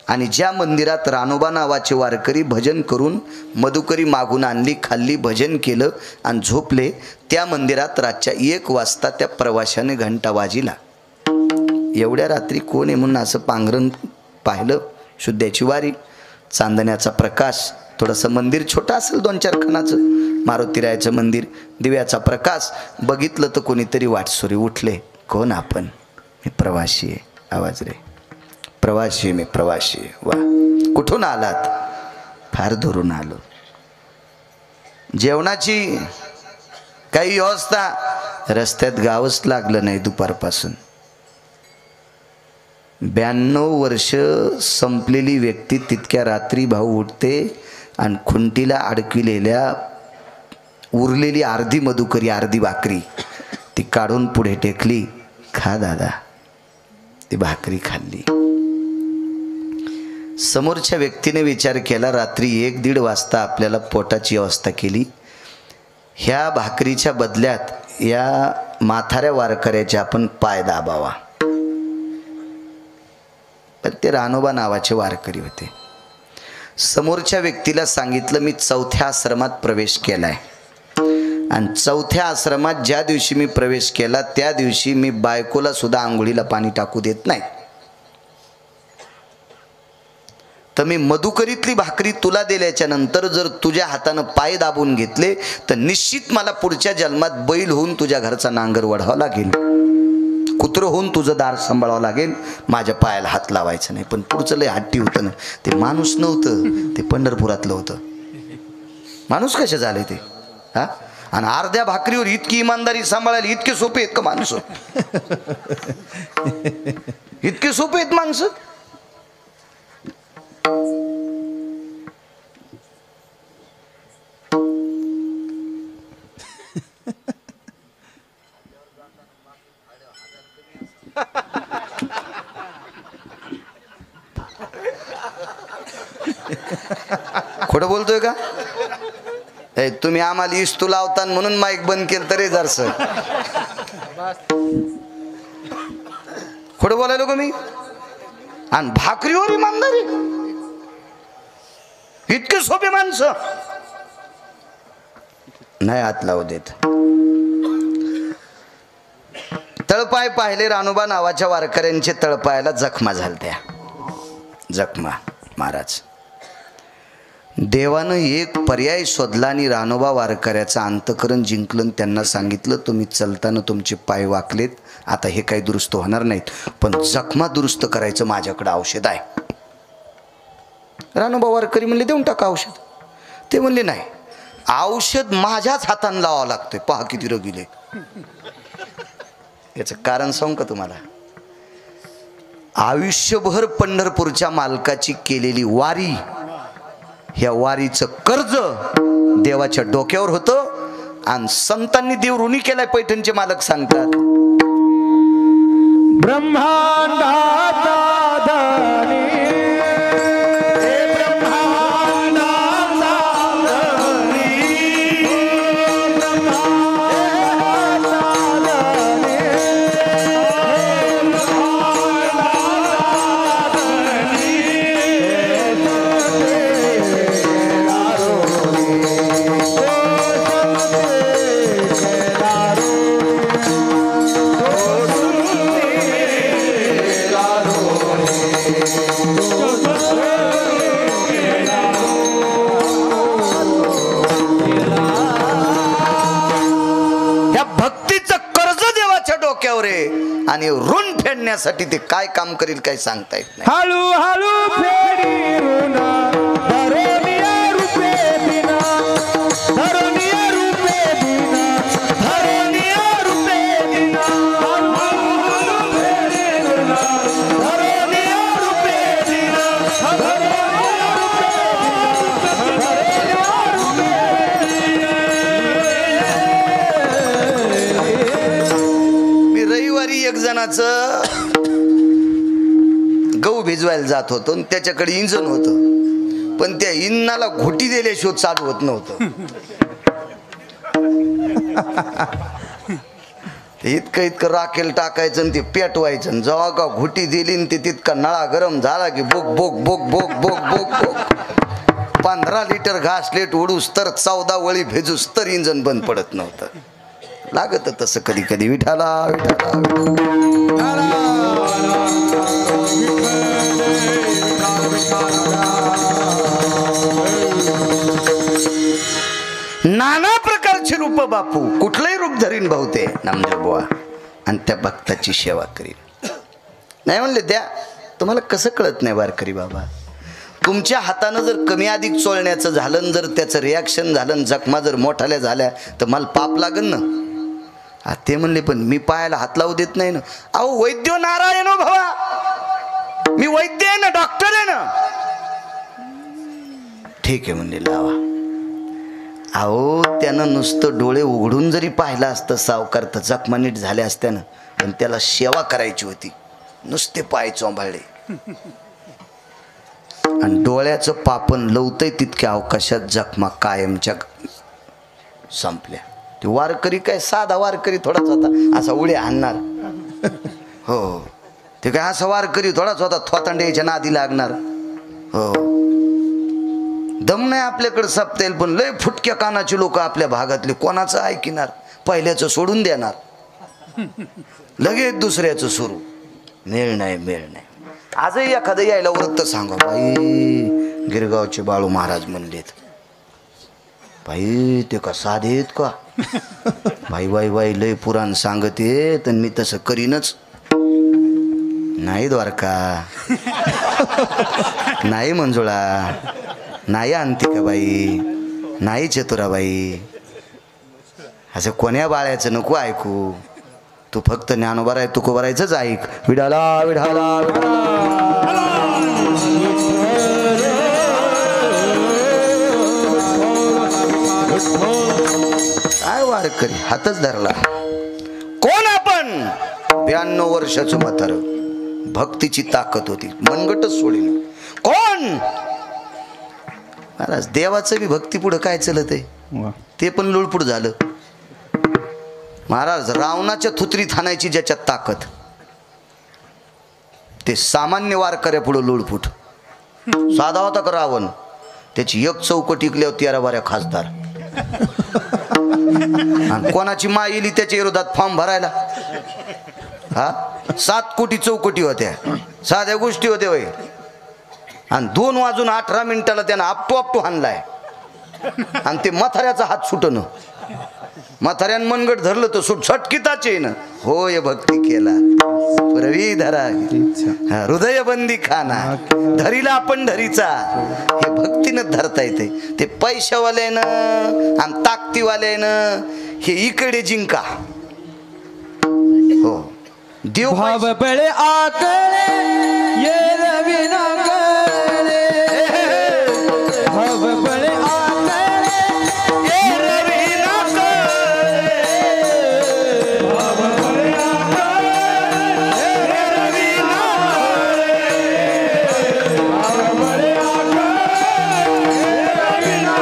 आणि ज्या मंदिरात रानोबा नावाचे वारकरी भजन करून मधुकरी मागून आणली, खाल्ली, भजन केलं आणि झोपले, त्या मंदिरात रातच्या 1 वाजता त्या प्रवाशाने घंटा वाजिला. एवढ्या रात्री कोण आहे म्हणून असं पांघरण पाहिलं. शुद्धाची वारी, चांदण्याचा प्रकाश, थोडंसं मंदिर छोटं असेल 2-4 खणाचं, मारुतीरायाचं मंदिर, दिव्याचा प्रकाश. बघितलं तर कोणीतरी वाटसुरी उठले. कोण आपण? मी प्रवासी आहे. आवाज रे, प्रवासी, मी प्रवासी. वा, कुठून आलात? फार दुरून आलो. जेवणाची काही व्यवस्था? रस्त्यात गावच लागलं नाही दुपारपासून. 92 वर्ष संपलेली व्यक्ती तितक्या रात्री भाऊ उठते आणि खुंटीला अडकलेल्या उरलेली अर्धी मधुकरी, अर्धी भाकरी ती काढून पुढे टेकली. खा दादा. ती भाकरी खाल्ली. समोरच्या व्यक्तीने विचार केला, रात्री 1-1:30 वाजता आपल्याला पोटाची व्यवस्था केली, ह्या भाकरीच्या बदल्यात या म्हाताऱ्या वारकऱ्याचे आपण पाय दाबावा. पण ते रानोबा नावाचे वारकरी होते. समोरच्या व्यक्तीला सांगितलं, मी 4थ्या आश्रमात प्रवेश केलाय आणि 4थ्या आश्रमात ज्या दिवशी मी प्रवेश केला त्या दिवशी मी बायकोला सुद्धा आंघोळीला पाणी टाकू देत नाही. तर मी मधुकरीतली भाकरी तुला दिल्याच्या नंतर जर तुझ्या हातानं पाय दाबून घेतले तर निश्चित मला पुढच्या जन्मात बैल होऊन तुझ्या घरचा नांगर वढावा लागेल, कुत्रं होऊन तुझं दार सांभाळावं लागेल, माझ्या पायाला हात लावायचं नाही. पण पुढचं लय हट्टी होतं ना. ते माणूस नव्हतं, ते पंढरपुरातलं होतं. माणूस कसे झाले ते? हा, आणि अर्ध्या भाकरीवर इतकी इमानदारी सांभाळायला इतके सोपे आहेत का माणसं? इतके सोपे आहेत माणसं? खोटं बोलतोय का? तुम्ही आम्हाला इस्तू लावता म्हणून माईक बंद केलं तरी जरस खोटं बोलायलो का मी? आणि भाकरीवर इमानदारी, इतके सोपे माणसं नाही हात लावू देत. तळपाय पाहिले रानोबा नावाच्या वारकऱ्यांचे. तळपायाला जखमा झालत्या. जखमा महाराज देवानं एक पर्याय शोधला आणि रानोबा वारकऱ्याचं अंतकरण जिंकलं. त्यांना सांगितलं तुम्ही चलताना तुमचे पाय वाकलेत, आता हे काही दुरुस्त होणार नाहीत, पण जखमा दुरुस्त करायचं माझ्याकडे औषध आहे. रानोबा वारकरी म्हणले देऊन टाका औषध. ते म्हणले नाही, औषध माझ्याच हातानं लावावं लागतंय. पहा किती रगिले. याचं कारण सांगू का तुम्हाला? आयुष्यभर पंढरपूरच्या मालकाची केलेली वारी, ह्या वारीचं कर्ज देवाच्या डोक्यावर होतं आणि संतांनी देव ऋणी केलाय. पैठणचे मालक सांगतात ब्रह्मांडाचा धनी आणि ऋण फेडण्यासाठी ते काय काम करील काय सांगता येत नाही. हळू हळू फेडी ऋण धरणीया रूपे दिना, धरणीया रूपे दिना, धरणीया रूपे दिना, हळू हळू फेडी ऋण धरणीया रूपे दिना, धरणीया रूपे दिना. मी रविवारी एक जणाचं गहू भिजवायला जात होतो आणि त्याच्याकडे इंजन होतं, पण त्या इंजनाला घोटी दिल्याशिवाय चालू होत नव्हतं. इतकं इतकं राखेल टाकायचं आणि ते पेटवायचं. जेव्हा का घोटी दिली आणि ते तितका नळा गरम झाला की बोक बोक बोक बोक बोक बोक बोक 15 लिटर घासलेट ओढूस तर 14 वळी भेजूस तर इंजन बंद पडत नव्हतं. लागत तसं कधी कधी. विठाला विठाला नाना प्रकारचे रूप बापू कुठलंही रूप धरीन भाऊ ते नामदेव बुवा आणि त्या भक्ताची सेवा करीन. नाही म्हणले द्या. तुम्हाला कसं कळत नाही वारकरी बाबा? तुमच्या हातानं जर कमी अधिक चोळण्याचं झालं, जर त्याचं रिॲक्शन झालं, जखमा जर मोठाल्या झाल्या तर मला पाप लागन ना. ते म्हणले पण मी पायाला हात लावू देत नाही ना. अहो वैद्य नारायण भावा, मी वैद्य आहे ना, डॉक्टर आहे ना. ठीक आहे म्हणले लावा. अहो त्यानं नुसतं डोळे उघडून जरी पाहिलं असतं सावकार तर जखमा नीट झाल्या असत्यानं, पण त्याला सेवा करायची होती. नुसते पाय चोंबाळले आणि डोळ्याचं पापण लवतंय तितक्या अवकाशात जखमा कायमच्या संपल्या. ते वारकरी काय साधा वारकरी थोडाच होता असा उड्या हाणणार. हो ते काय असा वारकरी थोडाच होता थोतांड्याच्या नादी लागणार. हो दम नाही आपल्याकडे सपता येईल, पण लय फुटक्या कानाची लोक आपल्या भागातले कोणाचं ऐकणार, पहिल्याचं सोडून देणार, लगेच दुसऱ्याचं सुरू. मेळ नाही मेळ नाही. आजही एखादं यायला व्रत सांगा बाई गिरगावचे बाळू महाराज म्हणलेत, बाई ते का साधे आहेत का? बाई बाई बाई लय पुराण सांगते तर मी तसं करीनच. नाही द्वारका, नाही मंजुळा, नाही अंतिका बाई, नाही चतुराबाई, असं कोण्या बाळ्याचं नको ऐकू. तू फक्त ज्ञानोबा आहे तुकोबारायचंच ऐक. विडाला विडाला काय वारकरी हातच धरला. कोण आपण? 92 वर्षाचं म्हातार. भक्तीची ताकद होती, मनगटच सोडीन. कोण? महाराज देवाचं बी भक्ती पुढं काय चलत आहे, ते पण लुळपुड झालं. महाराज रावणाच्या थुत्रीत हाणायची ज्याच्यात ताकद, ते सामान्य वारकऱ्या पुढं लुळपुट. साधा होता का रावण? त्याची एक चौकट इकल्यावर 13-12 खासदार. आणि कोणाची माय येली त्याच्या विरोधात फॉर्म भरायला. हा 7 कोटी चौकटी होत्या, साध्या गोष्टी होत्या वय. आणि 2:18 त्यानं आपटू हाणलाय आणि ते म्हाताऱ्याचा हात सुटन. म्हाताऱ्यानं मनगट धरलं तर सुट झटकिताचे न होय भक्ती केला प्रवी धरा हृदय बंदी खाना धरीला आपण धरीचा. हे भक्तीनं धरता येते. ते पैशावाल्यानं आणि ताकदीवाल्यानं हे इकडे जिंका. हो देव भाव बळे आकळे ये रवी ना कळे भाव बळे आकळे ये रवी ना कळे भाव बळे आकळे ये रवी ना कळे भाव बळे आकळे ये रवी ना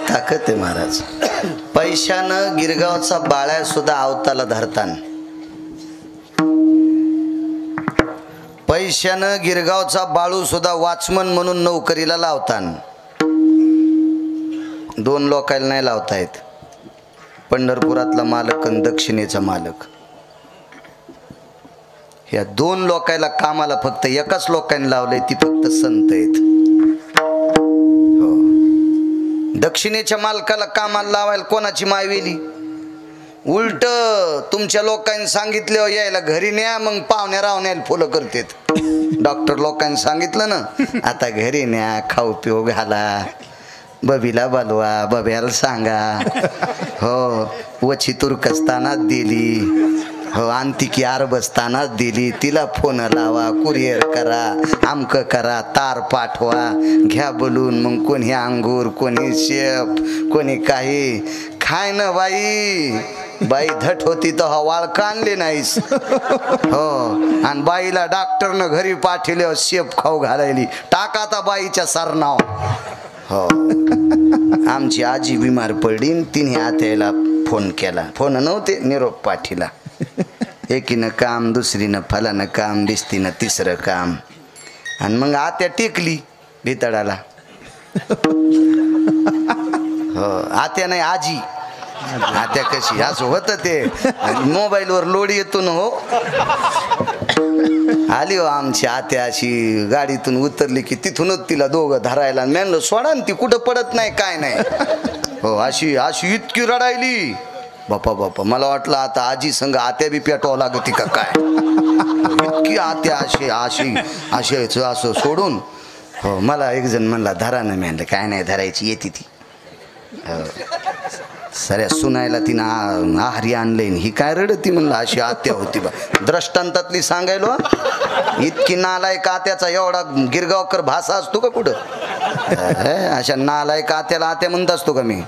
ताकद आहे महाराज. पैशानं गिरगावचा बाळ्या सुद्धा आवताला धरतान. पैशानं गिरगावचा बाळू सुद्धा वॉचमन म्हणून नोकरीला लावतान. 2 लोकायला नाही लावतायत. पंढरपुरातला मालक आणि दक्षिणेचा मालक ह्या 2 लोकायला कामाला फक्त एकाच लोकांनी लावलंय. ती फक्त संत आहेत. दक्षिणेच्या मालकाला कामाला लावायला कोणाची मायवेली. उलट तुमच्या लोकांनी सांगितलं यायला घरी न्या मग पाहुण्या रावण्याला फुलं करतेत. डॉक्टर लोकांनी सांगितलं ना आता घरी न्या खाऊ पिऊ घाला बबीला बोलवा बब्याला सांगा. हो वची तुर्कस्तानात दिली. हो अंतिकी अरबस्तानात दिली. तिला फोन लावा कुरिअर करा आमक करा तार पाठवा घ्या बोलून. मग कोणी अंगूर कोणी शेप कोणी काही खाय ना बाई धट होती तर वाळका आणली नाहीस. हो आणि बाईला डॉक्टरनं घरी पाठवले शेप खाऊ घालायली टाका आता बाईच्या सरनाव. हो आमची आजी बिमार पडली तिने आत्याला फोन केला. फोन नव्हते निरोप पाठीला. एकीनं काम दुसरीनं फलानं काम दिसतीनं तिसरं काम. आणि मग आत्या टेकली भितडाला. हो आत्या नाही आजी. आत्या कशी असं होतं ते मोबाईलवर लोड येतो ना. हो आली हो आमची आत्या अशी गाडीतून उतरली की तिथूनच तिला दोघं धरायला म्हणलं सोडा ती कुठं पडत नाही काय नाही. हो अशी अशी इतकी रडायली बापा मला वाटलं आता आजी संग आत्या बी पेटवावं लागती का काय. इतकी आत्या अशी अशी अशी असं सोडून. हो मला एक जण म्हणला धरा ना. म्हणलं काय नाही धरायची येते ती. सऱ्या सुनायला तिनं आहारी आणलंय ही काय रडती म्हणलं अशी आत्या होती बा. दृष्टांतातली सांगायलो. इतकी नालायक आत्याचा एवढा गिरगावकर भाषा असतो का कुठं. अशा नालायक आत्याला आत्या म्हणत असतो का मी.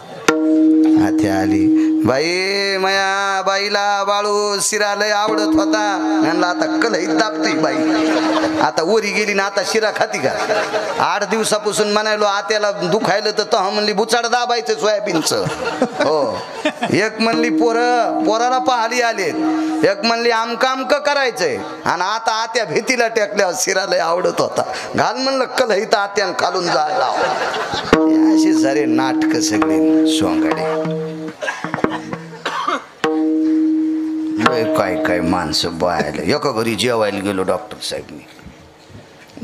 आत्या आली बाई मया बाईला बाळू शिरा लय आवडत होता. म्हणला आता कलही दाबती बाई. आता ओरी गेली ना आता शिरा खाती का. 8 दिवसापासून म्हणायलो आत्याला दुखायलं तर म्हणली बुचाड दाबायचं सोयाबीनचं. हो एक म्हणली पोराला पाहली आलेत. एक म्हणली आमक करायचंय. आणि आता आत्या भीतीला टेकल्यावर शिरा लय आवडत होता घाल म्हणलं कलही तर आत्यानं खालून जायला. अशी सारे नाटक सगळे सोंगाडे. काय माणसं बायला. एका घरी जेवायला गेलो डॉक्टर साहेबनी.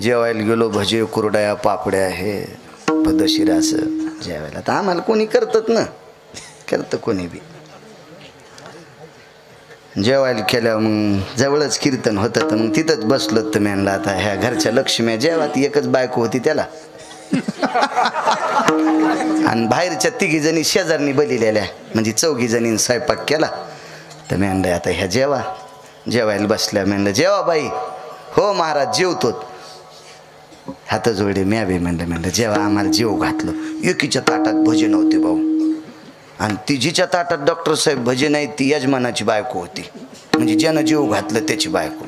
जेवायला गेलो भजे कुरड्या पापड्या हे पद्धतशीर असं जेवायला. तर आम्हाला कोणी करतात ना करतं कोणी बी. जेवायला केल्यावर मग जवळच कीर्तन होतं तर मग तिथंच बसलो. तर म्हणलं आता ह्या घरच्या लक्ष्म्या जेवा ती एकच बायको होती त्याला आणि बाहेरच्या 3 जणी शेजारनी बलिलेल्या म्हणजे 4 जणींनी स्वयंपाक केला. तर मी म्हणलं आता ह्या जेवायला बसल्या. मी म्हणलं जेवा बाई. हो महाराज जेवतो. हात जोडे म्या बी म्हणलं जेव्हा आम्हाला जेव घातलं. एकीच्या ताटात भजे नव्हते भाऊ आणि तिजीच्या ताटात डॉक्टर साहेब भजे नाही ती यजमानाची बायको होती म्हणजे ज्यानं जेव घातलं त्याची बायको.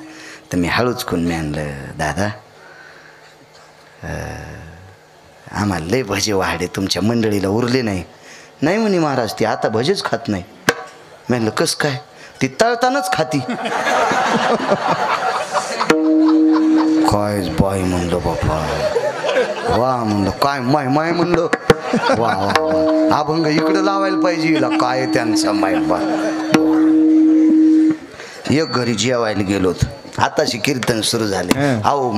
तर मी हळूच करून मी म्हणलं दादा आम्हाला लय भजे वाढे तुमच्या मंडळीला उरले नाही. नाही म्हणे महाराज ती आता भजेच खात नाही. म्हणलं कसं काय ती तळतानाच खाती. काय बाई म्हणलं बापा वा म्हणलं काय माय माय म्हणलं वा वा अभंग इकडं लावायला पाहिजे हिला काय त्यांचा माय बा. एक घरी जेवायला गेलोत आताशी कीर्तन सुरू झाले. अहो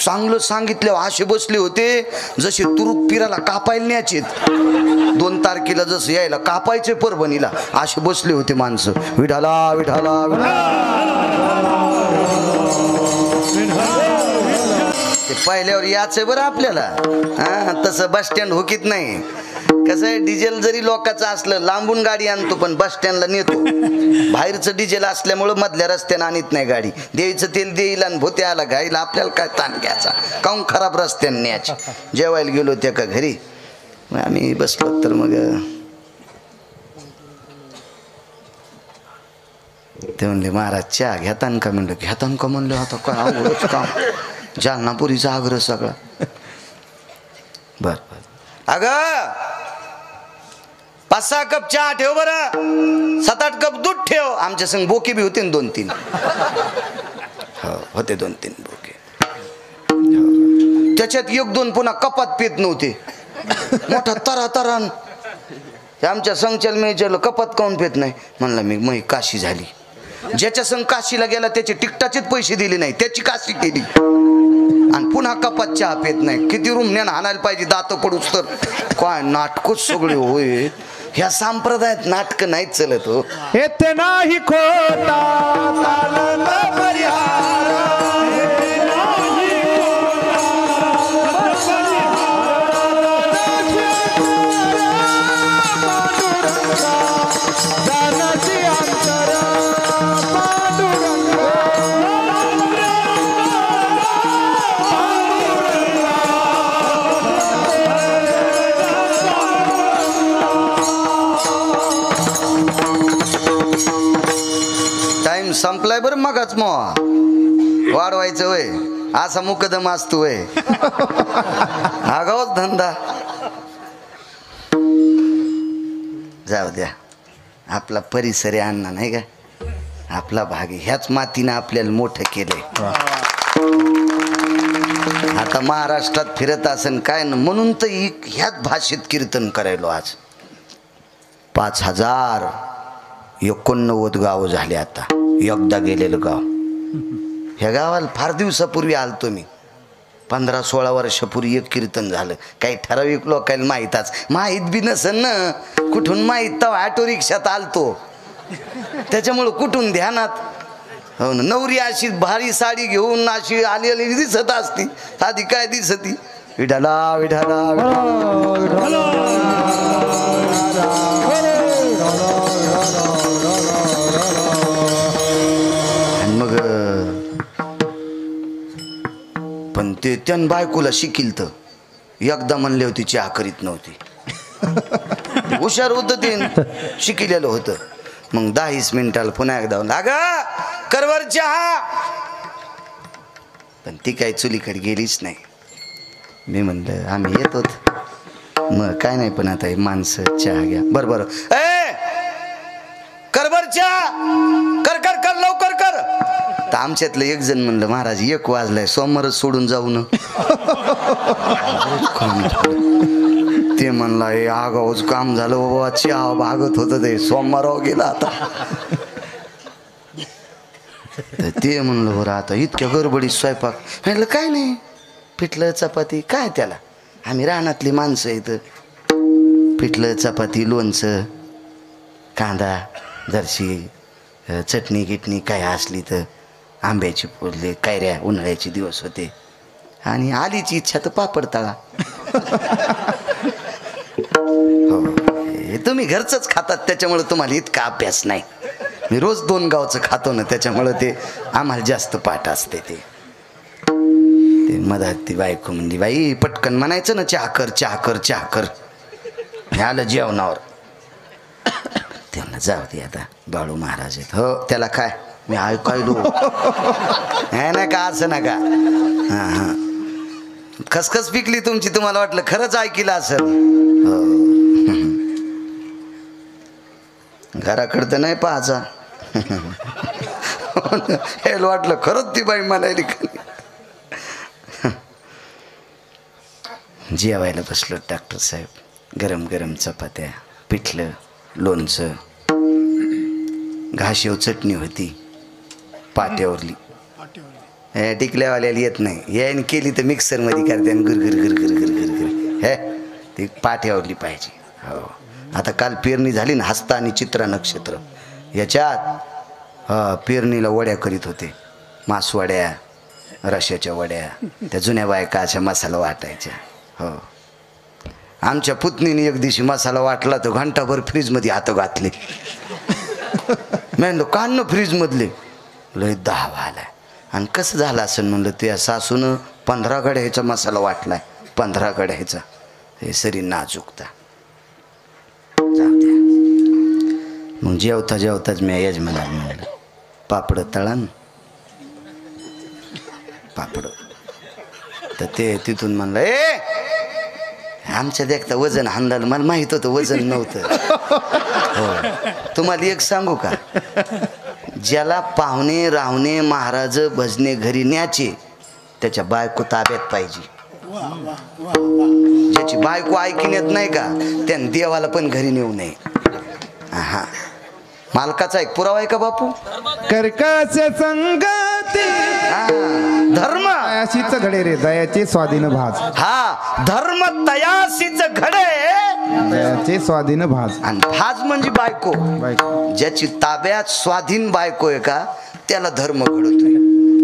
चांगलं सांगितलं असे बसले होते जसे तुरुप पिराला कापायला न्यायचे. 2 तारखेला जसं यायला कापायचे परभणीला असे बसले होते माणसं. विठाला विठाला ते पहिल्यावर याचं बरं आपल्याला. हा तसं बस स्टँड होकीत नाही. कसं आहे डिझेल जरी लोकांचं असलं लांबून गाडी आणतो पण बस स्टँडला नेतो. बाहेरचं डिझेल असल्यामुळं मधल्या रस्त्यानं आणत नाही गाडी. देवीचं तेल देईल आणि भोते आला गाईला आपल्याला काय ताण घ्यायचा काहून खराब रस्त्यानं न्यायचं. जेवायला गेलो त्या का घरी आम्ही बसलो तर मग ते म्हणले महाराज चहा घेतान का म्हणलं घेतान का म्हणलं आता काय आवडच काम जालनापुरीचा आग्रह सगळा. बर बर अगं 5-6 कप चहा ठेव बरं 7-8 कप दूध ठेव. आमच्या संग बोके बी होते 2-3 हो होते 2-3 बोके. त्याच्यात 1-2 पुन्हा कपात पेत नव्हते. मोठा तरातरान आमच्या संगच्याला मी विचारलं कपात काऊन पेत नाही. म्हणलं मी काशी झाली. ज्याच्या संग काशीला गेला त्याचे तिकटाचेच पैसे दिले नाही त्याची काशी केली आणि पुन्हा कपात चहा पेत नाही. किती रुमण्यानं हाणायला पाहिजे दात पडूच तर काय नाटकच सगळे होय. ह्या संप्रदायात नाटक नाही चलत हो. येते नाही खोटा तालन परिहार संपलाय बरं मगच मग वाढवायचं वय असा मुकदम असतो वय आगावच धंदा. जाऊ द्या आपला परिसर अण्णा नाही का आपला भाग ह्याच मातीनं आपल्याला मोठं केलंय. आता महाराष्ट्रात फिरत असन काय ना म्हणून तर ह्याच भाषेत कीर्तन करायलो. आज 5089 गाव झाले. आता एकदा गेलेलं गाव ह्या गावाला फार दिवसापूर्वी आलतो मी 15-16 वर्षापूर्वी एक कीर्तन झालं. काही ठराविक लोकांना माहीत बी नसन ना कुठून माहीत तर ऑटो रिक्षात आलतो त्याच्यामुळं कुठून ध्यानात. हो ना नवरी अशी भारी साडी घेऊन अशी आलेली दिसत असती आधी काय दिसती विठाला विठाला मग पण ते त्यान बायकोला शिकील तर एकदा म्हणले होते चहा करीत नव्हती. हुशार होतं ते शिकिलेलं होतं. मग 10-20 मिनिटाला पुन्हा एकदा लागा करवर चहा पण ती काही चुलीकडे गेलीच नाही. मी म्हणलं आम्ही येतो मग काय नाही पण आता माणसं चहा घ्या बरं ए करवर चहा कर कर कर लवकर कर. तर आमच्यातलं एक जण म्हणलं महाराज 1 वाजलाय सोमवारच सोडून जाऊ ना. ते म्हणला हे आगाऊच काम झालं बाबा चहा भागत होतं ते सोमवारावर गेला आता. तर ते म्हणलं बरं आता इतक्या गडबडीत स्वयंपाक म्हटलं काय नाही पिठलं चपाती काय त्याला आम्ही रानातली माणसं इथं पिठलं चपाती लोणचं कांदा जरशी चटणी गिटणी काय असली तर आंब्याची पोरले कैऱ्या उन्हाळ्याचे दिवस होते आणि आलीची इच्छा तर पापड तळा. हो हे तुम्ही घरचंच खातात त्याच्यामुळे तुम्हाला इतका अभ्यास नाही. मी रोज 2 गावचं खातो ना त्याच्यामुळे ते आम्हाला जास्त पाठ असते. ते मधात ती बायको म्हणजे बाई पटकन म्हणायचं ना चहा कर चहा कर चहा कर. हे आलं जेवणावर त्यांना जाऊ दे आता बाळू महाराज आहेत हो त्याला काय मी ऐकायलो हे ना का असं नका. हां हां खसखस पिकली तुमची तुम्हाला वाटलं खरंच ऐकलं असेल. हो घराकडं तर नाही पाहायचा. हे वाटलं खरंच ती बाई म्हणायली खाली. जेवायला बसलो डॉक्टर साहेब. गरम गरम चपात्या पिठलं लोणचं घाशेव चटणी होती पाट्यावरली. हे टिकल्यावाल्याला येत नाही यायन केली तर मिक्सरमध्ये करते आणि गुरगुर गुरगुर गुरगुर गुर हे ती पाट्यावरली पाहिजे. हो आता काल पेरणी झाली ना हस्ता आणि चित्रा नक्षत्र याच्यात पेरणीला वड्या करीत होते. मासवड्या रश्याच्या वड्या त्या जुन्या बायका अशा मसाला वाटायच्या. हो आमच्या पुतणीने एक दिवशी मसाला वाटला तर घंटाभर फ्रीजमध्ये हात घातले. म्हणलो काढणं फ्रीजमधले लय 10 आलाय. आणि कसं झालं असं म्हणलं त्या सासूनं 15 गड्याचा मसाला वाटलाय. 15 गड्याचा हे सरी नाजूकता. मग जेवता जेवताच मी यजमानाला म्हणलं पापड तळण पापड. तर ते तिथून म्हणलं ए आमच्या देखता वजन हांदाल. मला माहित होतं वजन नव्हतं. हो तुम्हाला एक सांगू का ज्याला पाहुणे राहुणे महाराज भजने घरी न्यायचे त्याच्या बायको ताब्यात पाहिजे. ज्याची बायको ऐकून येत नाही का त्यानं देवाला पण घरी नेऊ नये. हा मालकाचा एक पुरावा आहे का बापू. कर्कश संगती धर्म दयाशीच घडे रे दयाचे स्वाधीन भाज. हा धर्म तयासीच घडे दयाचे स्वाधीन भाज. आणि भाज म्हणजे बायको. ज्याची ताब्यात स्वाधीन बायको आहे का त्याला धर्म घडतोय.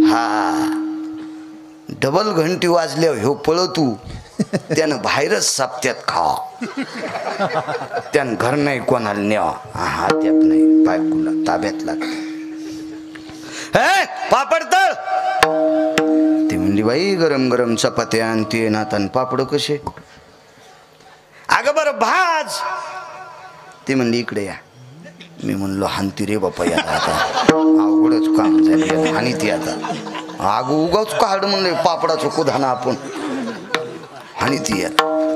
हा डबल घंटी वाजल्यावर ह्यो पळतू त्यानं बाहेरच सापत्यात खा. त्यानं घर नाही कोणाला न्यावा. हा त्यात नाही बायकोला ताब्यात लागते. पापड तळ ती म्हणली बाई गरम गरम चपात्या आणि ते नातान पापड कसे. अगं बरं भाज. ती म्हणली इकडे या. मी म्हणलो हानती रे बापा या आता अवघडच काम झाले आणि ती आता आग उगाच काढ म्हणले पापडाचं कुधाना आपण आणि ती या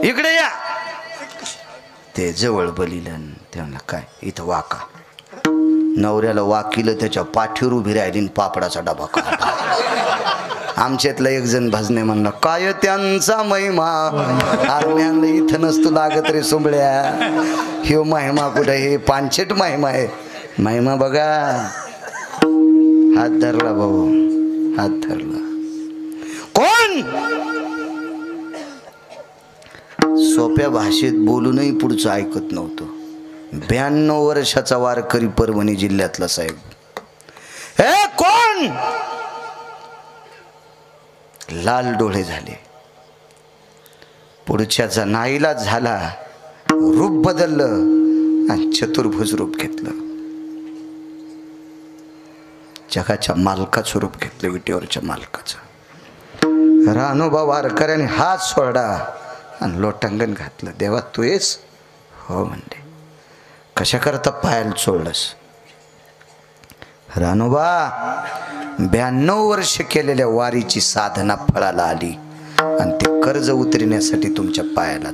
इकडे या. ते जवळ बलिलं ते म्हणलं काय इथं वाका. नवऱ्याला वाकीलं त्याच्या पाठीवर उभी राहिली पापडाचा डबा काढला. आमच्यातला एक जण भजने म्हणला काय त्यांचा महिमा. आरम्याला इथं नसतो लागत रे सोंबळ्या. ह्यो महिमा कुठं हे पानशेट महिमा आहे. महिमा बघा. हात धरला भाऊ हात धरला. कोण सोप्या भाषेत बोलूनही पुढचं ऐकत नव्हतं. 92 वर्षाचा वारकरी परभणी जिल्ह्यातला साहेब. हे कोण. लाल डोळे झाले. पुढच्याचा नाईलाज झाला. रूप बदललं आणि चतुर्भुज रूप घेतलं. जगाच्या मालकाचं रूप घेतलं. विटेवरच्या मालकाचं. रानोबा वारकऱ्याने हात सोडा आणि लोटांगण घातलं. देवा तू येस. हो म्हणले. कशा करता पायाला सोडलंस. रानोबा 92 वर्ष केलेल्या वारीची साधना फळाला आली आणि ते कर्ज उतरण्यासाठी तुमच्या पायाला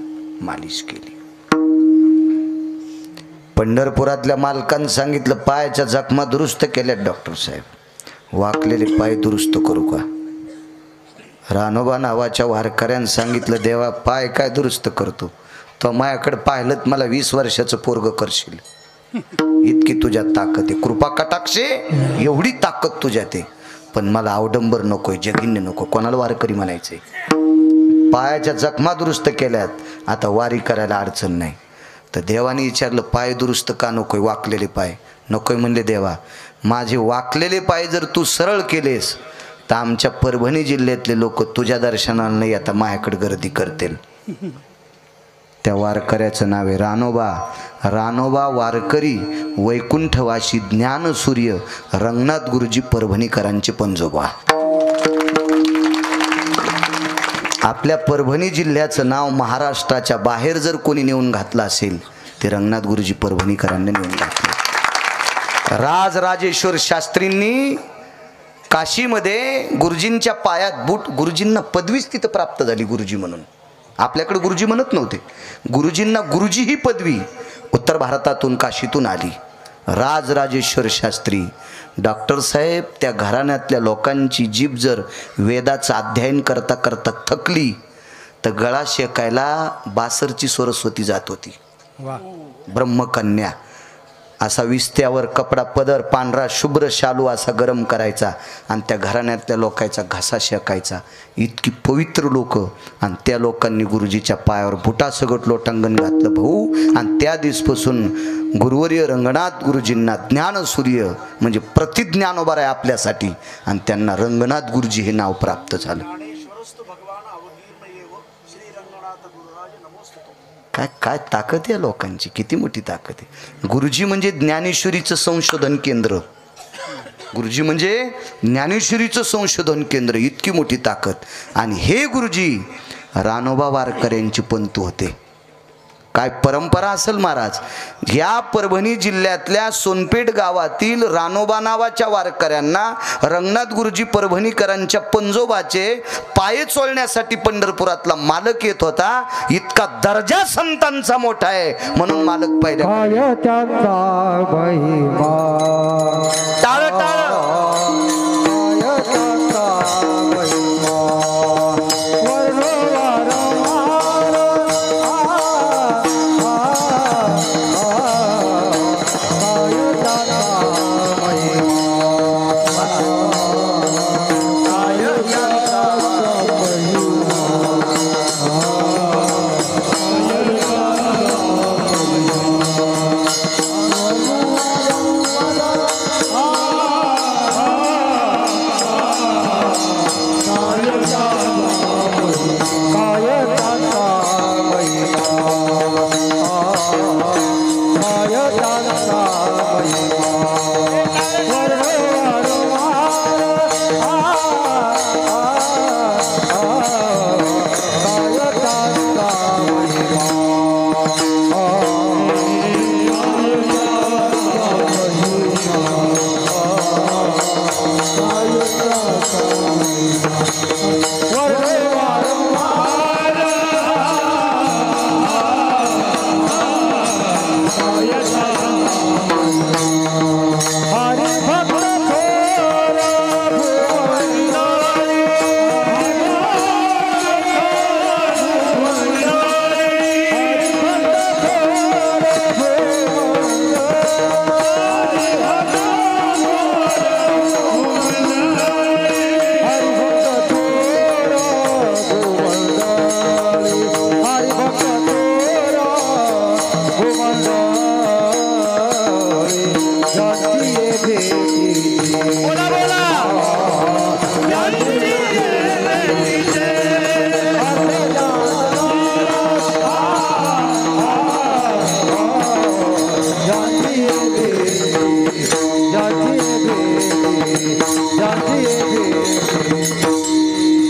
मालिश केली. पंढरपुरातल्या मालकांनी सांगितलं पायाच्या जखमा दुरुस्त केल्या डॉक्टर साहेब. वाकलेले पाय दुरुस्त करू का. रानोबा नावाच्या वारकऱ्यानं सांगितलं देवा पाय काय दुरुस्त करतो. तो माझ्याकडे पाहिलं मला 20 वर्षाचं पोरग करशील. इतकी तुझ्यात ताकद आहे. कृपा कटाक्षे एवढी ताकद तुझ्यात आहे. पण मला अवडंबर नकोय जगिन्य नको. कोणाला वारकरी म्हणायचंय. पायाच्या जखमा दुरुस्त केल्यात आता वारी करायला अडचण नाही. तर देवाने विचारलं पाय दुरुस्त का नकोय. वाकलेले पाय नकोय म्हणले. देवा माझे वाकलेले पाय जर तू सरळ केलेस तर आमच्या परभणी जिल्ह्यातले लोक तुझ्या दर्शनाला नाही आता माझ्याकडे गर्दी करतील. त्या वारकऱ्याचं नाव आहे रानोबा. रानोबा वारकरी वैकुंठवासी ज्ञानसूर्य रंगनाथ गुरुजी परभणीकरांचे पंजोबा. आपल्या परभणी जिल्ह्याचं नाव महाराष्ट्राच्या बाहेर जर कोणी नेऊन घातलं असेल ते रंगनाथ गुरुजी परभणीकरांनी नेऊन घातलं. राजराजेश्वर शास्त्रींनी काशीमध्ये गुरुजींच्या पायात बूट, गुरुजींना पदवीच तिथं प्राप्त झाली गुरुजी म्हणून. आपल्याकडे गुरुजी म्हणत नव्हते, गुरुजींना गुरुजी ही पदवी उत्तर भारतातून काशीतून आली. राजराजेश्वर शास्त्री डॉक्टर साहेब, त्या घराण्यातल्या लोकांची जीभ जर वेदाचं अध्ययन करता करता थकली तर गळा शेकायला बासरची सरस्वती जात होती. ब्रह्मकन्या असा विस्त्यावर कपडा पदर पांढरा शुभ्र शालू असा गरम करायचा आणि त्या घराण्यातल्या लोकांचा घासा शेकायचा. इतकी पवित्र लोक, आणि त्या लोकांनी गुरुजीच्या पायावर बुटासगट लोटांगण घातलं भाऊ. आणि त्या दिवसपासून गुरुवर्य रंगनाथ गुरुजींना ज्ञानसूर्य म्हणजे प्रतिज्ञानोबा आहे आपल्यासाठी, आणि त्यांना रंगनाथ गुरुजी हे नाव प्राप्त झालं. काय काय ताकद आहे लोकांची, किती मोठी ताकद आहे. गुरुजी म्हणजे ज्ञानेश्वरीचं संशोधन केंद्र. गुरुजी म्हणजे ज्ञानेश्वरीचं संशोधन केंद्र, इतकी मोठी ताकद. आणि हे गुरुजी रानोबा वारकऱ्यांचे पंतू होते. काय परंपरा असेल महाराज. या परभणी जिल्ह्यातल्या सोनपेठ गावातील रानोबा नावाच्या वारकऱ्यांना रंगनाथ गुरुजी परभणीकरांच्या पंजोबाचे पाय चोळण्यासाठी पंढरपुरातला मालक येत होता. इतका दर्जा संतांचा मोठा आहे म्हणून मालक पहिल्या टाळ टाळ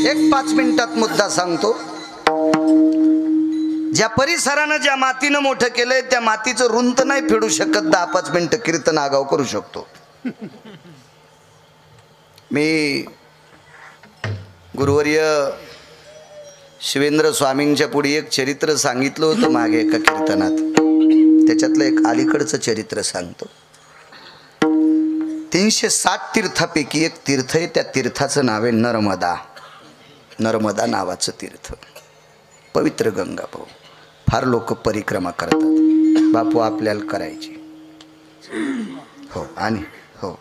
एक 5 मिनिटात मुद्दा सांगतो. ज्या परिसरानं ज्या मातीनं मोठं केलंय त्या मातीचं ऋण तर नाही फेडू शकत. 10-5 मिनिटं कीर्तन आगाव करू शकतो. मी गुरुवर्य शिवेंद्र स्वामींच्या पुढे एक चरित्र सांगितलं होतं मागे एका कीर्तनात. त्याच्यातलं एक अलीकडचं चरित्र सांगतो. 360 तीर्थापैकी एक तीर्थ आहे. त्या तीर्थाचं नाव आहे नर्मदा. नर्मदा नावाचं तीर्थ, पवित्र गंगा भाऊ. फार लोक परिक्रमा करतात. बापू आपल्याला करायची. हो आणि हो,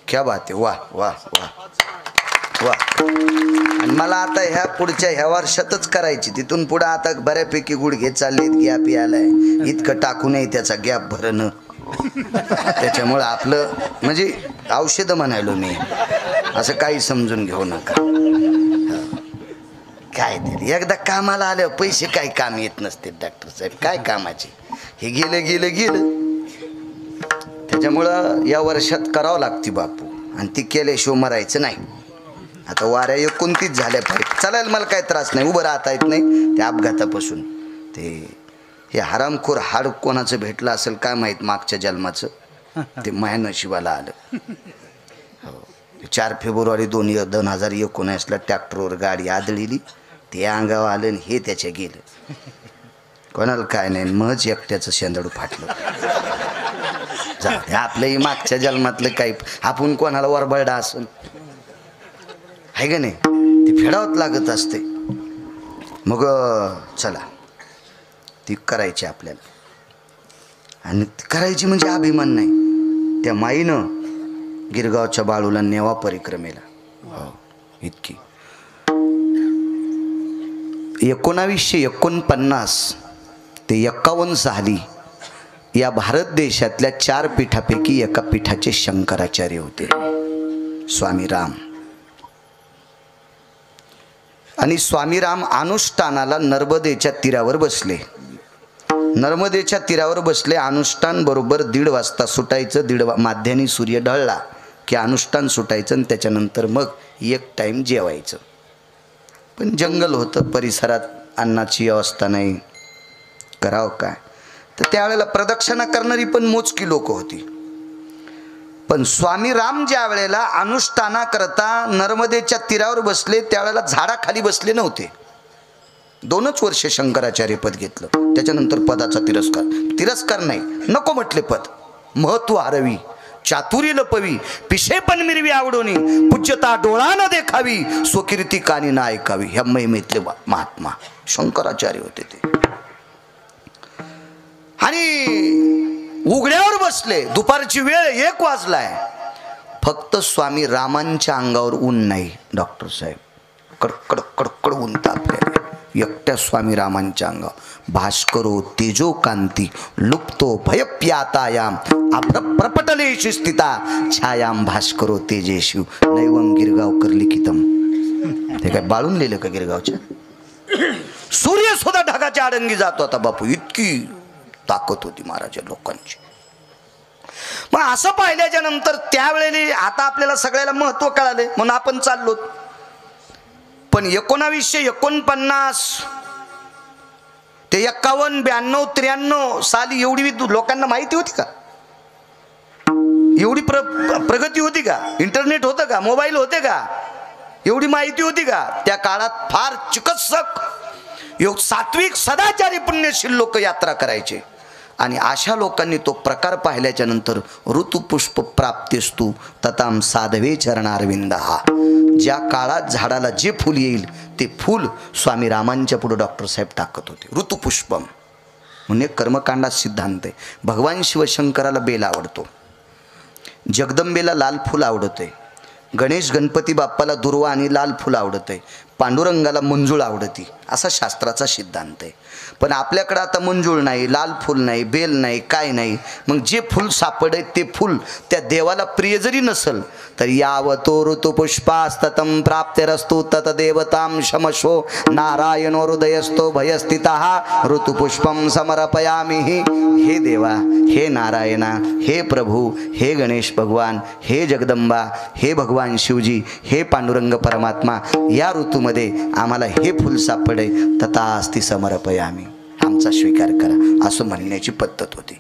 क्या बात आहे. वा वा वा वा. आणि मला आता ह्या पुढच्या ह्या वर्षातच करायची. तिथून पुढे आता बऱ्यापैकी गुडघे चाललेत, गॅप यायलाय. इतकं टाकू नये त्याचा गॅप भरणं. त्याच्यामुळं आपलं म्हणजे औषधं म्हणायलो मी, असं काही समजून घेऊ नका. काय ते एकदा कामाला आलं पैसे काय काम येत नसते डॉक्टर साहेब, काय कामाचे. हे गेलं गेलं गेलं. त्याच्यामुळं या वर्षात करावं लागते बापू, आणि ती केल्याशिवाय मरायचं नाही. आता वाऱ्या 29 झाल्या पाहिजे, चालायला मला काय त्रास नाही, उभं राहता येत नाही त्या अपघातापासून. ते हे हरामखोर हाड कोणाचं भेटलं असेल काय माहीत मागच्या जन्माचं, ते माझ्या नशिबाला आलं. 4 फेब्रुवारी 2019ला ट्रॅक्टरवर गाडी आदळली, ते अंगावर आलं आणि हे त्याच्या गेलं. कोणाला काय नाही, मग एकट्याचं शेंदडू फाटलं. आपलंही मागच्या जन्मातलं काही, आपण कोणाला वरबळडा असून आहे का नाही, ते फेडावत लागत असते. मग चला ती करायची आपल्याला, आणि करायची म्हणजे अभिमान नाही. त्या माईनं गिरगावच्या बाळूला नेवा परिक्रमेला. हो, इतकी 1949 ते 51 साली या भारत देशातल्या 4 पीठापैकी एका पीठाचे शंकराचार्य होते, स्वामी राम. आणि स्वामी राम अनुष्ठानाला नर्मदेच्या तीरावर बसले. नर्मदेच्या तीरावर बसले. अनुष्ठान बरोबर 1:30 वाजता सुटायचं. 1:30 माध्यानी सूर्य ढळला की अनुष्ठान सुटायचं, आणि त्याच्यानंतर मग 1 टाईम जेवायचं. पण जंगल होतं, परिसरात अन्नाची व्यवस्था नाही, करावं काय. तर त्यावेळेला प्रदक्षिणा करणारी पण मोजकी लोक होती. पण स्वामी राम ज्या वेळेला अनुष्ठानाकरता नर्मदेच्या तीरावर बसले त्यावेळेला झाडाखाली बसले नव्हते. 2च वर्ष शंकराचार्य पद घेतलं. त्याच्यानंतर पदाचा तिरस्कार नाही, नको म्हटले पद. महत्व हरवी, चातुर्य लपवी, पिशे पण मिरवी आवडोनी, पूज्यता डोळा न देखावी, स्वकीर्ती कानी ना ऐकावी. ह्या महिमेतले महात्मा शंकराचार्य होते ते. आणि उघड्यावर बसले. दुपारची वेळ 1 वाजलाय. फक्त स्वामी रामांच्या अंगावर ऊन नाही डॉक्टर साहेब, कडकड कडकड ऊन तापले. एकट्या स्वामी रामांच्या अंगावर भास्करो तेजो कांती लुप्तो भयप्यातायाम प्रपटलेषु स्थिता छायाम भास्करो तेजेशु नैवम गिरगावकर लिखितम. ते काय बाळून लिहिलं का गिरगावच्या? सूर्य सुद्धा ढगाच्या आडंगी जातो आता बापू, इतकी ताकद होती महाराज लोकांची. मग असं पाहिल्याच्या नंतर त्यावेळेला आता आपल्याला सगळ्याला महत्व कळाले म्हणून आपण चाललो. पण 1949 ते 51, 92, 93 साली एवढी लोकांना माहिती होती का? एवढी प्रगती होती का? इंटरनेट होतं का? मोबाईल होते का? एवढी माहिती होती का? त्या काळात फार चिकित्सक, सात्विक, सदाचारी, पुण्यशील लोक यात्रा करायचे. आणि अशा लोकांनी तो प्रकार पाहिल्याच्या नंतर ऋतुपुष्प प्राप्तिस्तु तताम साधवे चरणारविंदा. ज्या काळात झाडाला जे फूल येईल ते फूल स्वामी रामांच्या पुढे डॉक्टर साहेब टाकत होते. ऋतुपुष्पम म्हणजे कर्मकांडात सिद्धांत आहे. भगवान शिवशंकराला बेल आवडतो, जगदंबेला लाल फूल आवडते, गणेश गणपती बाप्पाला दुर्वा आणि लाल फूल आवडते, पांडुरंगाला मंजुळ आवडती, असा शास्त्राचा सिद्धांत आहे. पण आपल्याकडे आता मंजुळ नाही, लाल फूल नाही, बेल नाही, काय नाही. मग जे फूल सापडे ते फूल त्या देवाला प्रिय जरी नसल तर यावतो ऋतुपुष्पास्ततम प्राप्तिरस्तु तत देवतां शमशो नारायणो हृदयस्थो भयस्थितः ऋतुपुष्पम समर्पयामि. हे देवा, हे नारायणा, हे प्रभू, हे गणेश भगवान, हे जगदंबा, हे भगवान शिवजी, हे पांडुरंग परमात्मा, या ऋतूमध्ये आम्हाला हे फूल सापडे तथास्ति समर्पयामि, आमचा स्वीकार करा, असं म्हणण्याची पद्धत होती.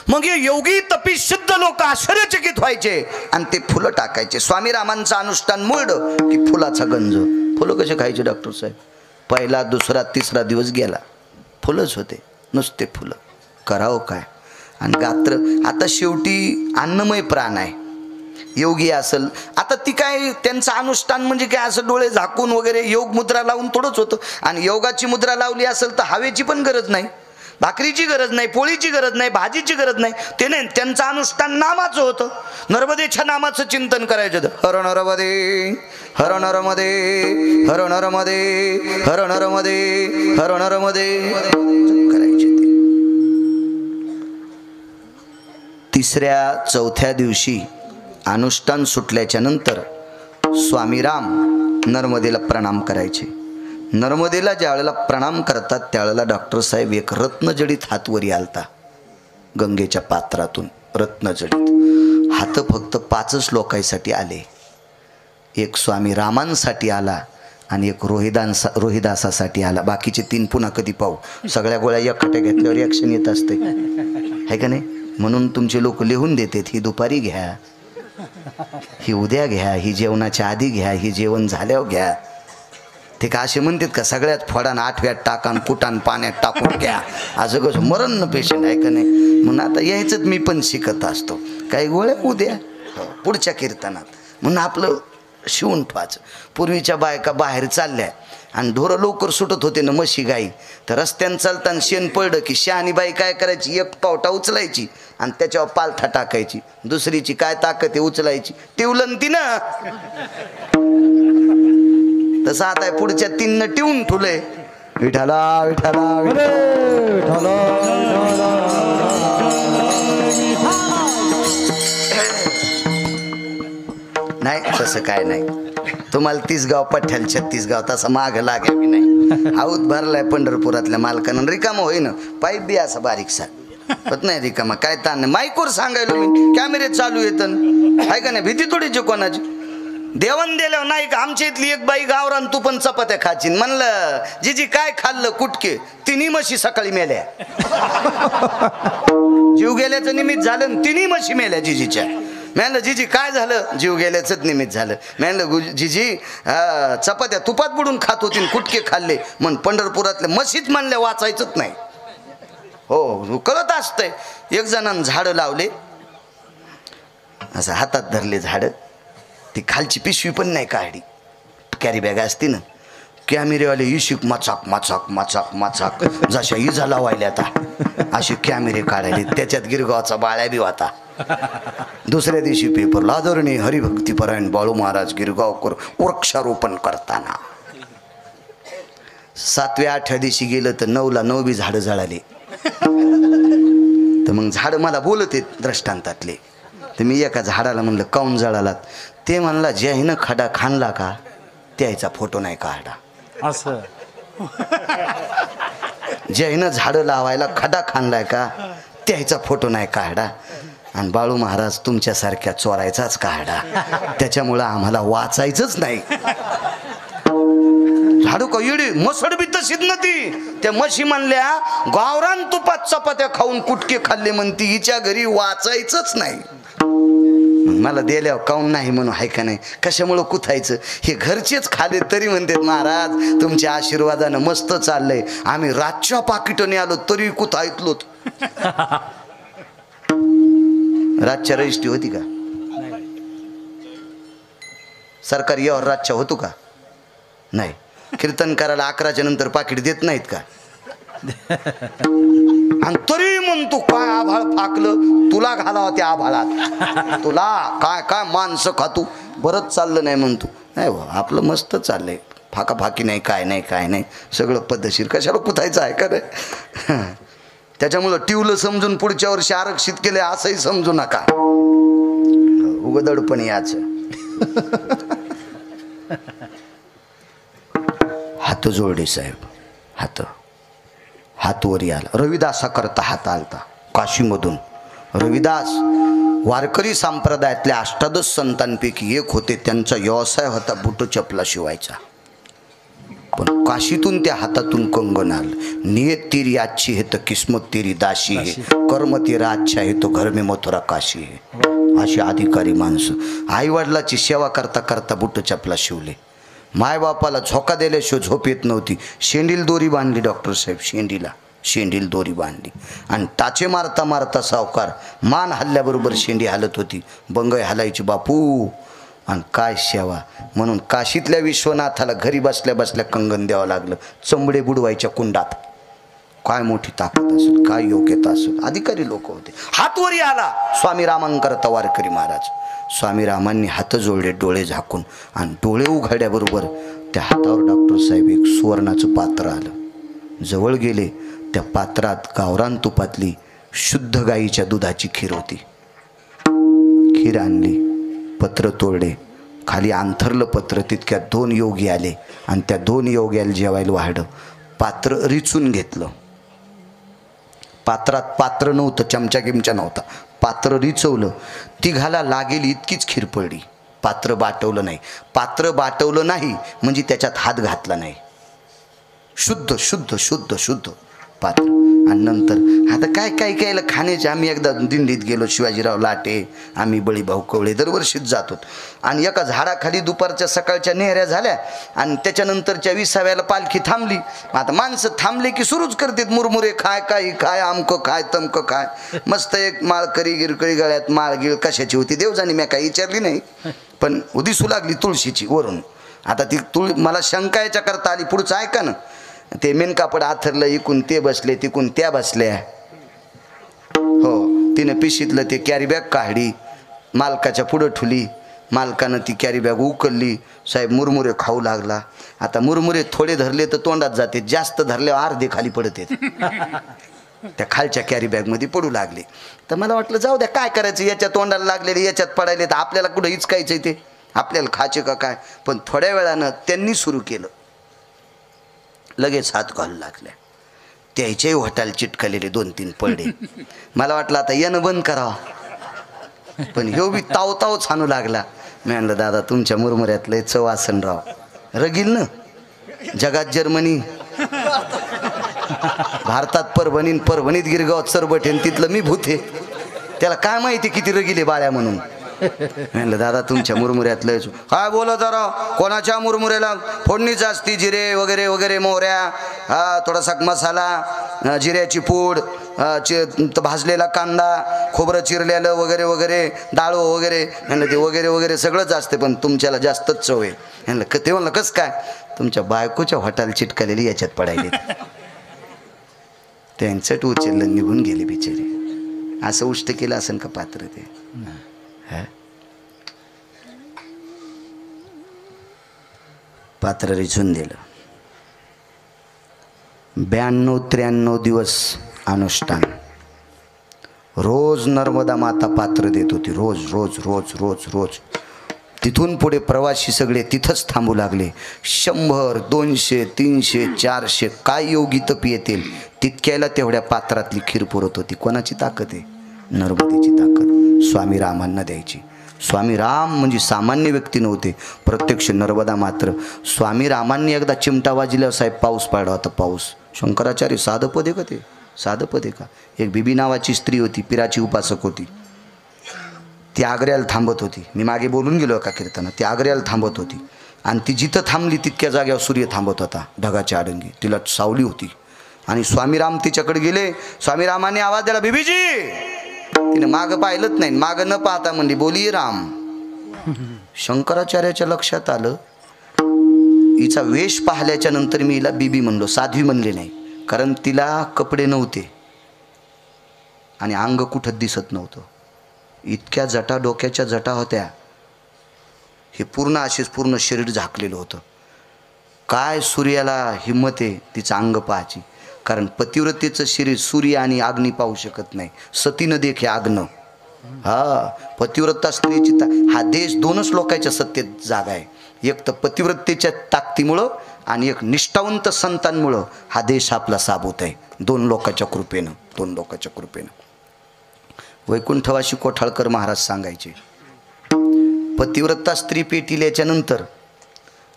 मग हे योगी तपिसिद्ध लोक आश्चर्यचकित व्हायचे आणि ते फुलं टाकायचे. स्वामी रामांचं अनुष्ठान मुळलं की फुलाचा गंज. फुलं कसे खायचे डॉक्टर साहेब? पहिला, दुसरा, तिसरा दिवस गेला, फुलंच होते, नुसते फुलं. करावं काय? आणि गात्र आता शेवटी अन्नमय प्राण आहे. योगी असेल आता ती काय, त्यांचं अनुष्ठान म्हणजे काय असं डोळे झाकून वगैरे योग मुद्रा लावून थोडंच होतं. आणि योगाची मुद्रा लावली असेल तर हवेची पण गरज नाही, भाकरीची गरज नाही, पोळीची गरज नाही, भाजीची गरज नाही. ते नाही, त्यांचं अनुष्ठान नामाचं होतं. नर्मदेच्या नामाचं चिंतन करायचं होतं. हर नर्मदे, हर नर्मदे, हर नर्मदे, हर नर्मदे, हर नर्मदे करायचे. तिसऱ्या चौथ्या दिवशी अनुष्ठान सुटल्याच्या नंतर स्वामी राम नर्मदेला प्रणाम करायचे. नर्मदेला ज्या वेळेला प्रणाम करतात त्यावेळेला डॉक्टर साहेब एक रत्नजडीत हात वरी आलता गंगेच्या पात्रातून. रत्नजडीत हात फक्त 5च लोकांसाठी आले. एक स्वामी रामांसाठी आला आणि एक रोहिदासासाठी आला. बाकीचे 3 पुन्हा कधी पाहू. सगळ्या गोळ्या एकट्या घेतल्यावर ॲक्शन येत असते आहे का नाही. म्हणून तुमचे लोक लिहून देतात, ही दुपारी घ्या, ही उद्या घ्या, ही जेवणाच्या आधी घ्या, ही जेवण झाल्यावर घ्या. ते का असे म्हणतात का सगळ्यात फोडान 8व्यात टाकान कुटान पाण्यात टाकून घ्या. असं कसं मरण पेशंट आहे का नाही. म्हणून आता यायचंच मी पण शिकत असतो. काही गोळ्या उद्या पुढच्या कीर्तनात म्हणून आपलं शिवून ठेवायचं. पूर्वीच्या बायका बाहेर चालल्या आणि ढोरं लवकर सुटत होते ना म्हशी गाई. तर रस्त्यानं चालताना शेण पडलं की शहाणी बाई काय करायची, एक पावटा उचलायची आणि त्याच्यावर पालथा टाकायची. दुसरीची काय ताकद आहे उचलायची, टिवलं ती ना. तसं आता पुढच्या 3 टिवून ठुलंय. विठाला विठाला विठाला. नाही तसं काय नाही. तुम्हाला 30 गाव पठ्याल 36 गाव तसं माग लागावी नाही. हाऊत भरलाय पंढरपुरातल्या मालकानं रिकामा होईन. पाईप बी असा बारीकसा होत नाही रिकामा. काय ताण नाही. माईकवर सांगायलो मी, कॅमेरे चालू येतं आहे का नाही. भीती थोडीची कोणाची. देवण दिल्यावर नाही का. आमच्या इथली एक बाई गावरान तू पण चपात्या खाचीन. म्हणलं जिजी काय खाल्लं कुटके. 3 म्हशी सकाळी मेल्या. जीव गेल्याचं निमित्त झालं. 3 म्हशी मेल्या जिजीच्या. म्हणलं जिजी काय झालं. जीव गेल्याचंच निमित्त झालं. म्हणलं जिजी चपात्या तुपात बुडून खात होती कुटके खाल्ले. म्हण पंढरपुरातल्या म्हशीच म्हणल्या वाचायचंच नाही. हो कळत असतंय. एक जणांनी झाडं लावले असं हातात धरले झाडं. ती खालची पिशवी पण नाही काढली. कॅरी बॅग असते ना. कॅमेरेवाले इशिक मचाक मचाक मचाक मचाक जशा इजा लावायला आता असे कॅमेरे काढायले. त्याच्यात गिरगावचा बाळ्या बी होता. दुसऱ्या दिवशी पेपरला आदरणीय हरिभक्तीपरायण बाळू महाराज गिरगावकर वृक्षारोपण करताना. 7व्या 8व्या दिवशी गेलं तर 9ला 9 बी झाडं जळाले. तर मग झाडं मला बोलत आहेत दृष्टांतातले. तर मी एका झाडाला म्हणलं काऊन जळालात. ते म्हणला ज्याहीनं खडा खाणला का त्याचा फोटो नाही काढा. असं ज्याहीनं झाडं लावायला खडा खाणलाय का त्याचा फोटो नाही काढा. आणि बाळू महाराज तुमच्यासारख्या चोरायचाच काढा. त्याच्यामुळं आम्हाला वाचायचंच नाही. झाडू का येडी मसड बी तशीच ना ती. त्या म्हशी म्हणल्या गावरान तुपात चपात्या खाऊन कुटके खाल्ले म्हणती. हिच्या घरी वाचायचंच नाही. मला दिल्यावर काऊन नाही म्हणून हाय का नाही. कशामुळं कुथायचं. हे घरचेच खाले तरी म्हणतात महाराज तुमच्या आशीर्वादानं मस्त चाललंय. आम्ही रातच्या पाकिटने आलो तरी कुथायतलो. रातच्या रजिस्ट्री होती का. सरकारी यावर रातच्या होतो का नाही. कीर्तन करायला 11च्या नंतर पाकिट देत नाहीत का. आणि तरी म्हणतो काय आभाळ फाकलं. तुला घाला त्या आभाळात. तुला काय काय माणसं खातू. बरंच चाललं नाही म्हणतो. नाही भाऊ आपलं मस्त चाललंय. फाकाफाकी नाही काय नाही काय नाही. सगळं पद्धतशीर. कशाला कुथायचं आहे का रे. त्याच्यामुळं टिवलं समजून पुढच्या वर्षी आरक्षित केले असंही समजू नका. उगदडपण याच. हात जोडले साहेब. हात वरी आला. रविदासा करता हात आलता काशीमधून. रविदास वारकरी संप्रदायातल्या 18 संतांपैकी एक होते. त्यांचा व्यवसाय होता बूट चपला शिवायचा. पण काशीतून त्या हातातून कंगन आलं. नियत तेरी अच्छी है तो किस्मत तेरी दाशी है. कर्म तेरा अच्छा है तो घर में मथुरा काशी है. अशी अधिकारी माणसं आईवडिलाची सेवा करता करता बूट चपला शिवले. मायबापाला झोका दिल्याशिवाय झोप येत नव्हती. शेंडील दोरी बांधली डॉक्टर साहेब. शेंडील दोरी बांधली आणि टाचे मारता मारता सावकार मान हल्ल्याबरोबर शेंडी हालत होती. बंगई हलायची बापू. आणि काय सेवा. म्हणून काशीतल्या विश्वनाथाला घरी बसल्या बसल्या कंगन द्यावं लागलं. चंबडे बुडवायच्या कुंडात. काय मोठी ताकद असेल, काय योग्यता असेल. अधिकारी लोक होते. हातवरी आला स्वामी रामांकरता वारकरी महाराज. स्वामी रामांनी हात जोडले डोळे झाकून. आणि डोळे उघडल्याबरोबर त्या हातावर डॉक्टर साहेब एक सुवर्णाचं पात्र आलं. जवळ गेले. त्या पात्रात गावरान तुपातली शुद्ध गाईच्या दुधाची खीर होती. खीर आणली. पत्र तोडले. खाली अंथरलं पत्र, तितक्यात 2 योगी आले आणि त्या 2 योग्याला जेवायला वाढलं. पात्र रिचून घेतलं. पात्रात पात्र नव्हतं, चमचा गिमचा नव्हता. पात्र रिचवलं, तिघाला लागेल इतकीच खीर पडली. पात्र बाटवलं नाही. पात्र बाटवलं नाही म्हणजे त्याच्यात हात घातला नाही. शुद्ध शुद्ध शुद्ध शुद्ध पात्र. आणि नंतर आता काय काय कायला खाण्याचे. आम्ही एकदा दिंडीत गेलो, शिवाजीराव लाटे, आम्ही बळीभाऊ कवळे दरवर्षीच जातो. आणि एका झाडाखाली दुपारच्या सकाळच्या नेहऱ्या झाल्या आणि त्याच्यानंतरच्या 20व्याला पालखी थांबली. आता माणसं थांबले की सुरूच करतात मुरमुरे खाय, काही खाय, आमकं खाय, तमकं खाय. मस्त एक माळकरी गिरकळी गळ्यात माळगिळ कशाची होती देवजानी, मी काही विचारली नाही, पण दिसू लागली तुळशीची वरून. आता ती मला शंका याच्या करता आली. पुढचं ऐका ना, ते मेन कापड आथरलं, इकून ते बसले, तिकून त्या बसल्या. हो, तिनं पिशीतलं ते कॅरी बॅग काढली, मालकाच्या पुढं ठुली. मालकानं ती कॅरी बॅग उकलली. साहेब मुरमुरे खाऊ लागला. आता मुरमुरे थोडे धरले तर तोंडात जाते, जास्त धरल्यावर अर्धे खाली पडते, त्या खालच्या कॅरी बॅगमध्ये पडू लागले. तर मला वाटलं जाऊ द्या, काय करायचं, याच्या तोंडाला लागलेले याच्यात पडायले, तर आपल्याला कुठं हिचकायचं ते, आपल्याला खायचे का काय. पण थोड्या वेळानं त्यांनी सुरू केलं, लगेच हात घालू लागल्या. त्याच्याही होटाल चिटकलेले 2-3 पडले. मला वाटलं आता यानं बंद करावं, पण ह्यो बी ताव ताव छानू लागला. मी म्हणलं दादा तुमच्या मुरमुऱ्यातलं चव आसन राव, रगील ना. जगात जर्मनी, भारतात परभणी, परभणीत गिरगावात सरबटेन, तिथलं मी भूते, त्याला काय माहिती किती रगिले बाळ्या म्हणून. म्हणलं दादा तुमच्या मुरमुऱ्यातलं काय बोला जरा, कोणाच्या मुरमुऱ्याला फोडणीच असती, जिरे वगैरे वगैरे, मोहऱ्या, हा थोडासा मसाला, जिऱ्याची पूड, भाजलेला कांदा, खोबरं चिरलेलं वगैरे वगैरे, डाळ वगैरे. म्हणलं ते वगैरे वगैरे सगळंच असते, पण तुमच्याला जास्तच चव आहे. म्हणलं ते म्हणलं कसं काय, तुमच्या बायकोच्या हॉटेल चिटकलेली याच्यात पडायले. त्यांचं उचललं, निघून गेले बिचारे. असं उष्ट केलं असेल का पात्र ते. पात्र रिझून दिलं. 92-93 दिवस अनुष्ठान. रोज नर्मदा माता पात्र देत होती, रोज रोज रोज रोज रोज. तिथून पुढे प्रवासी सगळे तिथंच थांबू लागले. 100, 200, 300, 400 काय योगी तपी येतील तितक्याला तेवढ्या पात्रातली खीर पुरत होती. कोणाची ताकद आहे? नर्मदेची ताकद. स्वामी रामांना द्यायची. स्वामी राम म्हणजे सामान्य व्यक्ती नव्हते, प्रत्यक्ष नर्मदा मात्र. स्वामी रामांनी एकदा चिमटा वाजल्यावर साहेब पाऊस पडला होता. पाऊस. शंकराचार्य साधं पद आहे का ते? साधं पद आहे का? एक बीबी नावाची स्त्री होती, पिराची उपासक होती. ती आग्र्याला थांबत होती. मी मागे बोलून गेलो का कीर्तनात. ती आग्र्याला थांबत होती आणि ती जिथं थांबली तितक्या जाग्यावर सूर्य थांबत होता, ढगाच्या आडंगी. तिला सावली होती आणि स्वामीराम तिच्याकडे गेले. स्वामीरामाने आवाज दिला, बीबीजी. तिने मागं पाहिलंच नाही, मागं न पाहता म्हणली, बोलिये राम. शंकराचार्याच्या लक्षात आलं, हिचा वेश पाहिल्याच्या नंतर मी हिला बीबी म्हणलो, साध्वी म्हणले नाही, कारण तिला कपडे नव्हते आणि अंग कुठं दिसत नव्हतं. इतक्या जटा, डोक्याच्या जटा होत्या, हे पूर्ण असेच पूर्ण शरीर झाकलेलं होतं. काय सूर्याला हिम्मत आहे तिचं अंग पाहायची, कारण पतिव्रतेचं शरीर सूर्य आणि अग्नी पाहू शकत नाही. सतीनं देखे आग्न. हा पतिव्रता स्त्रीची हा देश 2च लोकांच्या सत्तेत जागा आहे. एक तर पतिव्रतेच्या ताकदीमुळं आणि एक निष्ठावंत संतांमुळं हा देश आपला साबूत आहे. 2 लोकांच्या कृपेनं, 2 लोकांच्या कृपेनं. वैकुंठवासी कोठाळकर महाराज सांगायचे, पतिव्रता स्त्री पेटिल्याच्या नंतर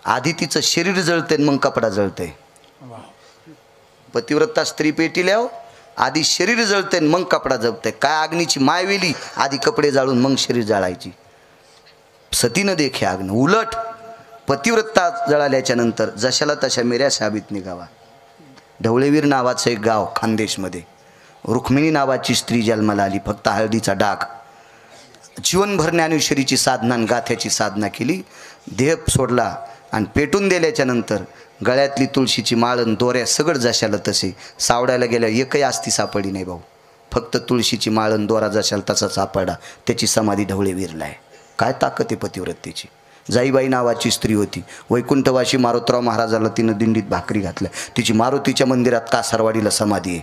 आधी तिचं शरीर जळते मग कपडा जळते. पतिव्रता स्त्री पेटिल्यावर आधी शरीर जळते मग कपडा जळते. काय अग्नीची मायवेली, आधी कपडे जाळून मग शरीर जाळायची. सतीनं देखे अग्न. उलट पतिव्रता जळाल्याच्या नंतर जशाला तशा मेऱ्या साबीत निघावा. ढवळेवीर नावाचं एक गाव खानदेशमध्ये, रुक्मिणी नावाची स्त्री जन्माला आली. फक्त हळदीचा डाग. जीवनभर ज्ञानेश्वरीची साधना आणि गाथ्याची साधना केली. देह सोडला आणि पेटून दिल्याच्या नंतर गळ्यातली तुळशीची माळण दोऱ्या सगळं जशाला तसे. सावडायला गेल्या एकही आस्ती सापडली नाही भाऊ. फक्त तुळशीची माळण दोरा जशाला तसा सापडा. त्याची समाधी ढवळेवीरला आहे. काय ताकद आहे पतिव्रतेची. जाईबाई नावाची स्त्री होती. वैकुंठवासी मारुतराव महाराजाला तिनं दिंडीत भाकरी घातल्या. तिची मारुतीच्या मंदिरात कासारवाडीला समाधी आहे.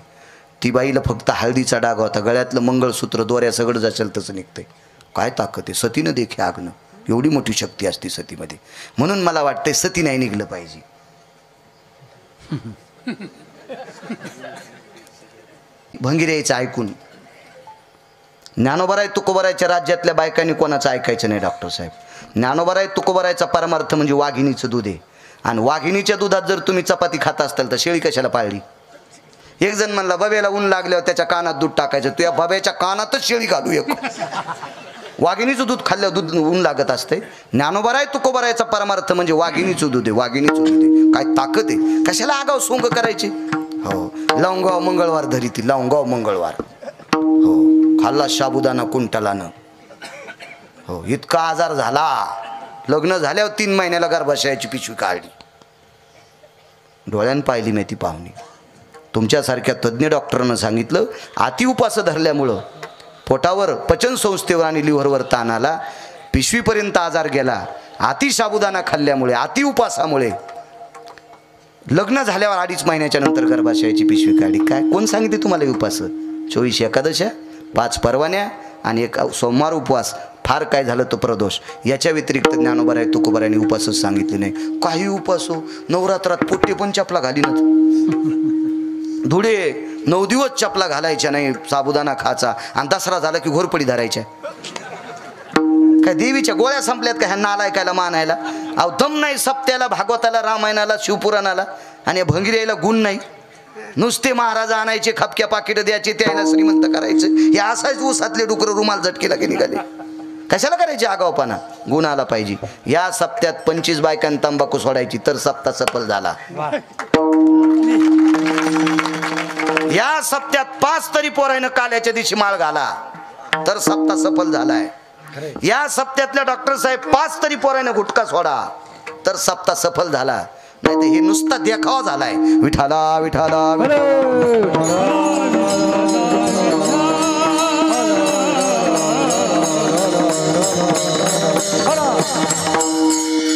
ती बाईला फक्त हळदीचा डाग होता. गळ्यातलं मंगळसूत्र दोऱ्या सगळं जशाल तसं निघतंय. काय ताकद आहे. सतीनं देखे आग्न. एवढी मोठी शक्ती असते सतीमध्ये. म्हणून मला वाटतंय सती नाही निघलं पाहिजे. भंगिऱ्याचं ऐकून ज्ञानोबराय तुकोबरायच्या राज्यातल्या बायकांनी कोणाचं ऐकायचं नाही डॉक्टर साहेब. ज्ञानोबराय तुकोबरायचा परमार्थ म्हणजे वाघिणीचं दूध आहे. आणि वाघिणीच्या दुधात जर तुम्ही चपाती खात असाल तर शेळी कशाला पाळली? एक जण म्हणला बब्याला ऊन लागल्यावर त्याच्या कानात दूध टाकायचं. तू या बब्याच्या कानातच शेळी घालू एक. वाघिणीचं दूध खाल्ल्यावर दूध ऊन लागत असते. ज्ञानोबराय तुकोबरायचा परमार्थ म्हणजे वाघिणीचं दूध आहे. वाघिणीचं दूध आहे. काय ताकद आहे. कशाला आगाव सोंग करायचे? हो, लवंगाव मंगळवार धरीती, लवंगाव मंगळवार. हो, खाल्ला साबुदाणा कुंटलानं. हो, इतका आजार झाला. लग्न झाल्यावर 3 महिन्याला गर्भाशयाची पिशवी काढली. डोळ्यानं पाहिली मी ती पाहुणी. तुमच्यासारख्या तज्ज्ञ डॉक्टरांना सांगितलं अति उपास धरल्यामुळं पोटावर, पचन संस्थेवर आणि लिव्हरवर ताण आला, पिशवीपर्यंत आजार गेला. अति साबुदाणा खाल्ल्यामुळे, अति उपासामुळे लग्न झाल्यावर 2.5 महिन्याच्या नंतर गर्भाशयाची पिशवी काढली. काय कोण सांगितले तुम्हाला हे उपास? 24 एकादशा, 5 परवान्या आणि 1 सोमवार उपवास. फार काय झालं तर प्रदोष. याच्या व्यतिरिक्त ज्ञानोबराय तुकोबरायांनी उपासच सांगितले नाही. काही उपास हो, नवरात्रात पोट्टे पण चपला घालीनच. धुळे 9 दिवस चपला घालायच्या नाही, साबुदाणा खायचा. आणि दसरा झाला की घोरपडी धरायच्या. काय देवीच्या गोळ्या संपल्यात का ह्या नालायकाला मानायला? अहो दम नाही सप्त्याला, भागवताला, रामायणाला, शिवपुराणाला. आणि या भंगिऱ्याला गुण नाही. नुसते महाराज आणायचे, खपक्या पाकिट द्यायचे, त्याला श्रीमंत करायचं. हे असाच ऊसातले डुकर रुमाल झटकेला की निघाले. कशाला करायचे आगावपणा? गुण आला पाहिजे. या सप्त्यात 25 बायकांनी तंबाखू सोडायची तर सप्ताह सफल झाला. या सप्त्यात 5 तरी पोरायनं काल्याच्या दिवशी माळ घाला तर सप्ताह सफल झालाय. या सप्त्यातल्या डॉक्टर साहेब 5 तरी पोरायनं गुटखा सोडा तर सप्ताह सफल झाला. नाही तर हे नुसता देखावा झालाय. विठाला विठाला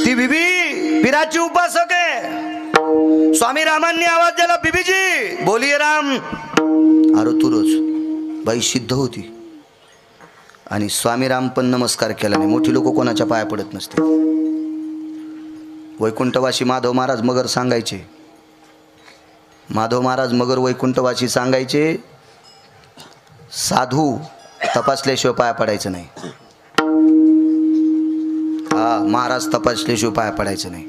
ती बीबी पिराची उपासक आहे. स्वामी रामांनी आवाज दिला, बीबीजी बोलिये राम. अरे तू रोज बाई सिद्ध होती आणि स्वामी राम पण नमस्कार केला नाही. मोठी लोक कोणाच्या पाया पडत नसते. वैकुंठवासी माधव महाराज मगर सांगायचे, माधव महाराज मगर वैकुंठवासी सांगायचे, साधू तपासल्याशिवाय पाया पडायचं नाही. हा, महाराज तपासल्याशिवाय पाया पडायचं नाही.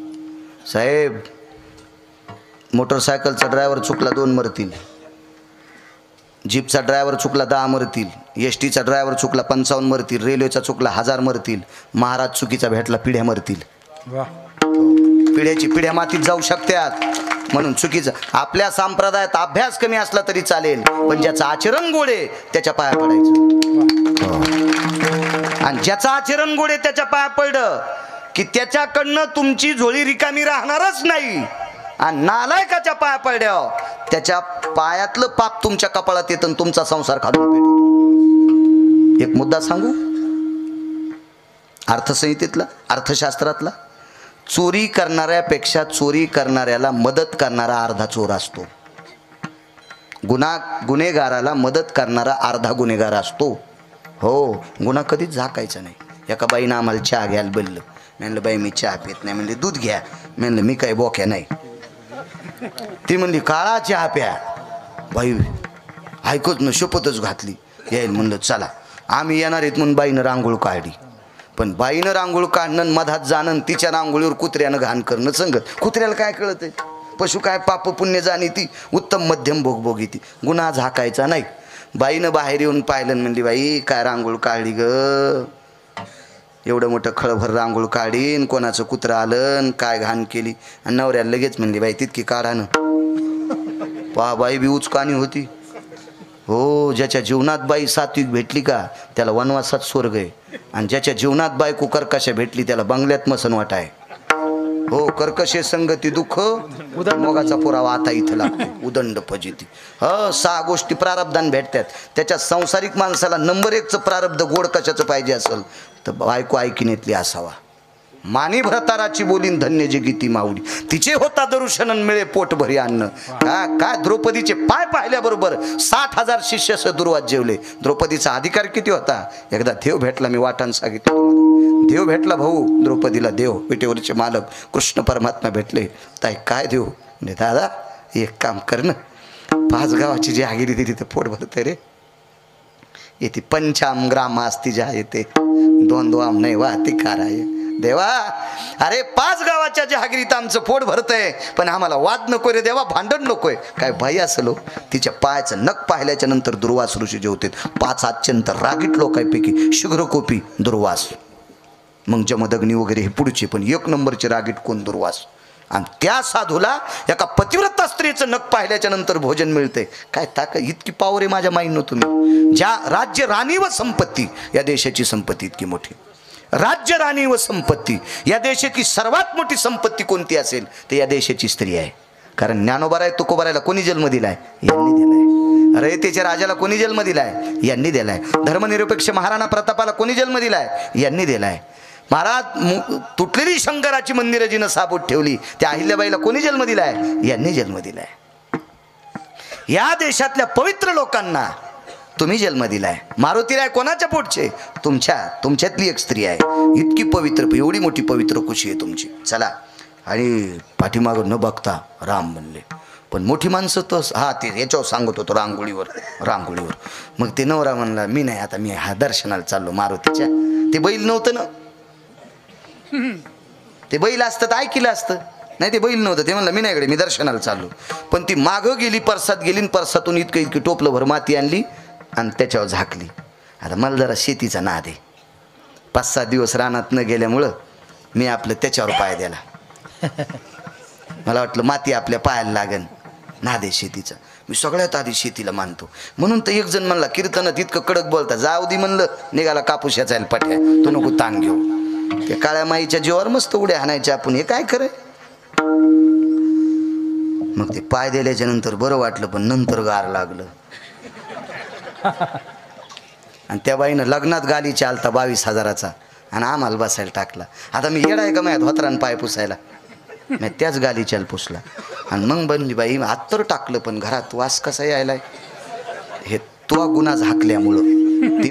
साहेब मोटरसायकलचा ड्रायव्हर चुकला 2 मरतील, जीपचा ड्रायव्हर चुकला 10 मरतील, एसटीचा ड्रायव्हर चुकला 55 मरतील, रेल्वेचा चुकला 1000 मरतील. महाराज चुकीचा भेटला पिढ्या मरतील. पिढ्याची पिढ्या मातीत जाऊ शकतात. म्हणून चुकीचं. आपल्या संप्रदायात अभ्यास कमी असला तरी चालेल, पण ज्याचं आचरण गोड आहे त्याच्या पाया पडायचं. आणि ज्याचं आचरण गोड आहे त्याच्या पाया पडलं की त्याच्याकडनं तुमची झोळी रिकामी राहणारच नाही. आणि नालायकाच्या पाया पडल्यावर त्याच्या पायातलं पाप तुमच्या कपाळात येतं आणि तुमचा संसार खालून पेटतो. एक मुद्दा सांगू अर्थसंहितेतला, अर्थशास्त्रातला. चोरी करणाऱ्यापेक्षा चोरी करणाऱ्याला मदत करणारा अर्धा चोर असतो. गुन्हेगाराला मदत करणारा अर्धा गुन्हेगार असतो. हो, गुन्हा कधीच झाकायचा नाही. एका बाईनं आम्हाला चहा घ्यायला बोललं. म्हणलं बाई मी चहा पित नाही. म्हणले दूध घ्या. म्हणलं मी काही बोक्या नाही. ती म्हणली काळा चहा प्या. बाई ऐकत न शपथच घातली. यायला म्हणलं चला आम्ही येणार आहेत म्हणून बाईनं रांगोळ काढली. पण बाईनं रांगोळ काढणं, मधात जाणं, तिच्या रांगोळीवर कुत्र्यानं घाण करणं संगत. कुत्र्याला काय कळत आहे? पशु काय पाप पुण्य जाणी ती, उत्तम मध्यम भोगभोगी ती. गुन्हा झाकायचा नाही. बाईनं बाहेर येऊन पाहिलं, म्हणली बाई काय रांगोळ काढली ग, एवढं मोठं खळभर रांगोळ काढीन, कोणाचं कुत्रं आलं, काय घाण केली. आणि नवऱ्याला लगेच म्हणली बाई तितकी काढा ना. पहा बाई बी उचकानी होती. हो, ज्याच्या जीवनात बाई सात्विक भेटली का त्याला वनवासात स्वर्ग आहे. आणि ज्याच्या जीवनात बायको कर्कशा भेटली त्याला बंगल्यात मसनवाट आहे. हो, कर्कशे संगती दुःख मोगाचा पुरावा आता इथं लागतो. उदंड फजिती. 6 गोष्टी प्रारब्धान भेटतात. त्याच्या संसारिक माणसाला नंबर 1चं प्रारब्ध गोड कशाचं पाहिजे असेल तर बायको ऐकिनेतली असावा. मानी भरताराची बोलीन धन्य जगी ती माऊली, तिचे होता दरुशनन मिळे पोट भरी अन्न. काय द्रौपदीचे पाय पाहिल्याबरोबर 60,000 शिष्य सदुर्वात जेवले. द्रौपदीचा अधिकार किती होता? एकदा देव भेटला, मी वाटान सांगितलं. देव भेटला भाऊ द्रौपदीला, देव विटेवरचे मालक कृष्ण परमात्मा भेटले. ताई काय देऊ म्हणजे दादा एक काम कर ना, 5 गावाची जी आगिरी दिली तिथे पोट भरते रे. येते 5 ग्राम असती ज्या येते 2 आम नाही वाहती काराय देवा. अरे 5 गावाच्या जहागिरीत आमचं पोट भरतंय, पण आम्हाला वाद नको रे देवा, भांडण नकोय. काय बाई असलो तिच्या पायाचं नख पाहिल्याच्या नंतर दुर्वास ऋषी जेवते. 5 अत्यंत रागीट लोकांपैकी शीघ्रकोपी दुर्वास, मग जमदग्नी वगैरे हे पुढचे, पण 1 नंबरचे रागीट कोण दुर्वास. आणि त्या साधूला एका पतिव्रता स्त्रीचं नख पाहिल्याच्या नंतर भोजन मिळते. काय ताकद, इतकी पावर आहे माझ्या माईनं तुम्ही. ज्या राज्य राणी व संपत्ती, या देशाची संपत्ती इतकी मोठी. राज्य राणी व संपत्ती, या देशाची सर्वात मोठी संपत्ती कोणती असेल तर या देशाची स्त्री आहे. कारण ज्ञानोबाराय तुकोबारायला कोणी जन्म दिलाय? यांनी दिलाय. रयतेच्या राजाला कोणी जन्म दिलाय? यांनी दिलाय. धर्मनिरपेक्ष महाराणा प्रतापाला कोणी जन्म दिलाय? यांनी दिलाय. महाराज तुटलेली शंकराची मंदिरं जिनं साबूत ठेवली त्या अहिल्याबाईला कोणी जन्म दिलाय? यांनी जन्म दिलाय. या देशातल्या पवित्र लोकांना तुम्ही जन्म दिलाय. मारुतीराय कोणाच्या पोटचे? तुमच्यातली एक स्त्री आहे, इतकी पवित्र, एवढी मोठी पवित्र कुशी आहे तुमची. चला. आणि पाठीमागं न बघता राम म्हणले. पण मोठी माणसं तर हा ते याच्यावर सांगत होतो रांगोळीवर. मग ते नवरा म्हणला मी नाही, आता मी हा दर्शनाला चाललो मारुतीच्या. ते बैल नव्हतं ना, ते बैल असतं तर ऐकलं असतं, नाही ते बैल नव्हतं. ते म्हणलं मी नाही इकडे, मी दर्शनाला चाललो. पण ती मागं गेली, परसात गेली, परसातून इतकी टोपलं भर माती आणली आणि त्याच्यावर झाकली. आता मला जरा शेतीचा नाद आहे. 5-6 दिवस रानात न गेल्यामुळं मी आपलं त्याच्यावर पाय दिला. मला वाटलं माती आपल्या पायाला लागन, नाद आहे शेतीचा. मी सगळ्यात आधी शेतीला मानतो. म्हणून तर एक जण म्हणला कीर्तनात इतकं कडक बोलता, जाऊ दे म्हणलं, निघाला कापूस याचायला पट्या, तू नको तांग घेऊ. त्या काळ्या माईच्या जीवावर मस्त उड्या हाणायच्या आपण, हे काय खरंय. मग ते पाय दिल्याच्या नंतर बरं वाटलं, पण नंतर गार लागलं. आणि त्या बाईनं लग्नात गाली चालता 22,000चा आणि आम्हाला बसायला टाकला. आता मी येडा आहे का माझ्या धोत्रान पाय पुसायला? मी त्याच गाली चाल पुसला. आणि मग बनली बाई आत्तर टाकलं, पण घरात वास कसा यायलाय? हे तो गुन्हा झाकल्यामुळं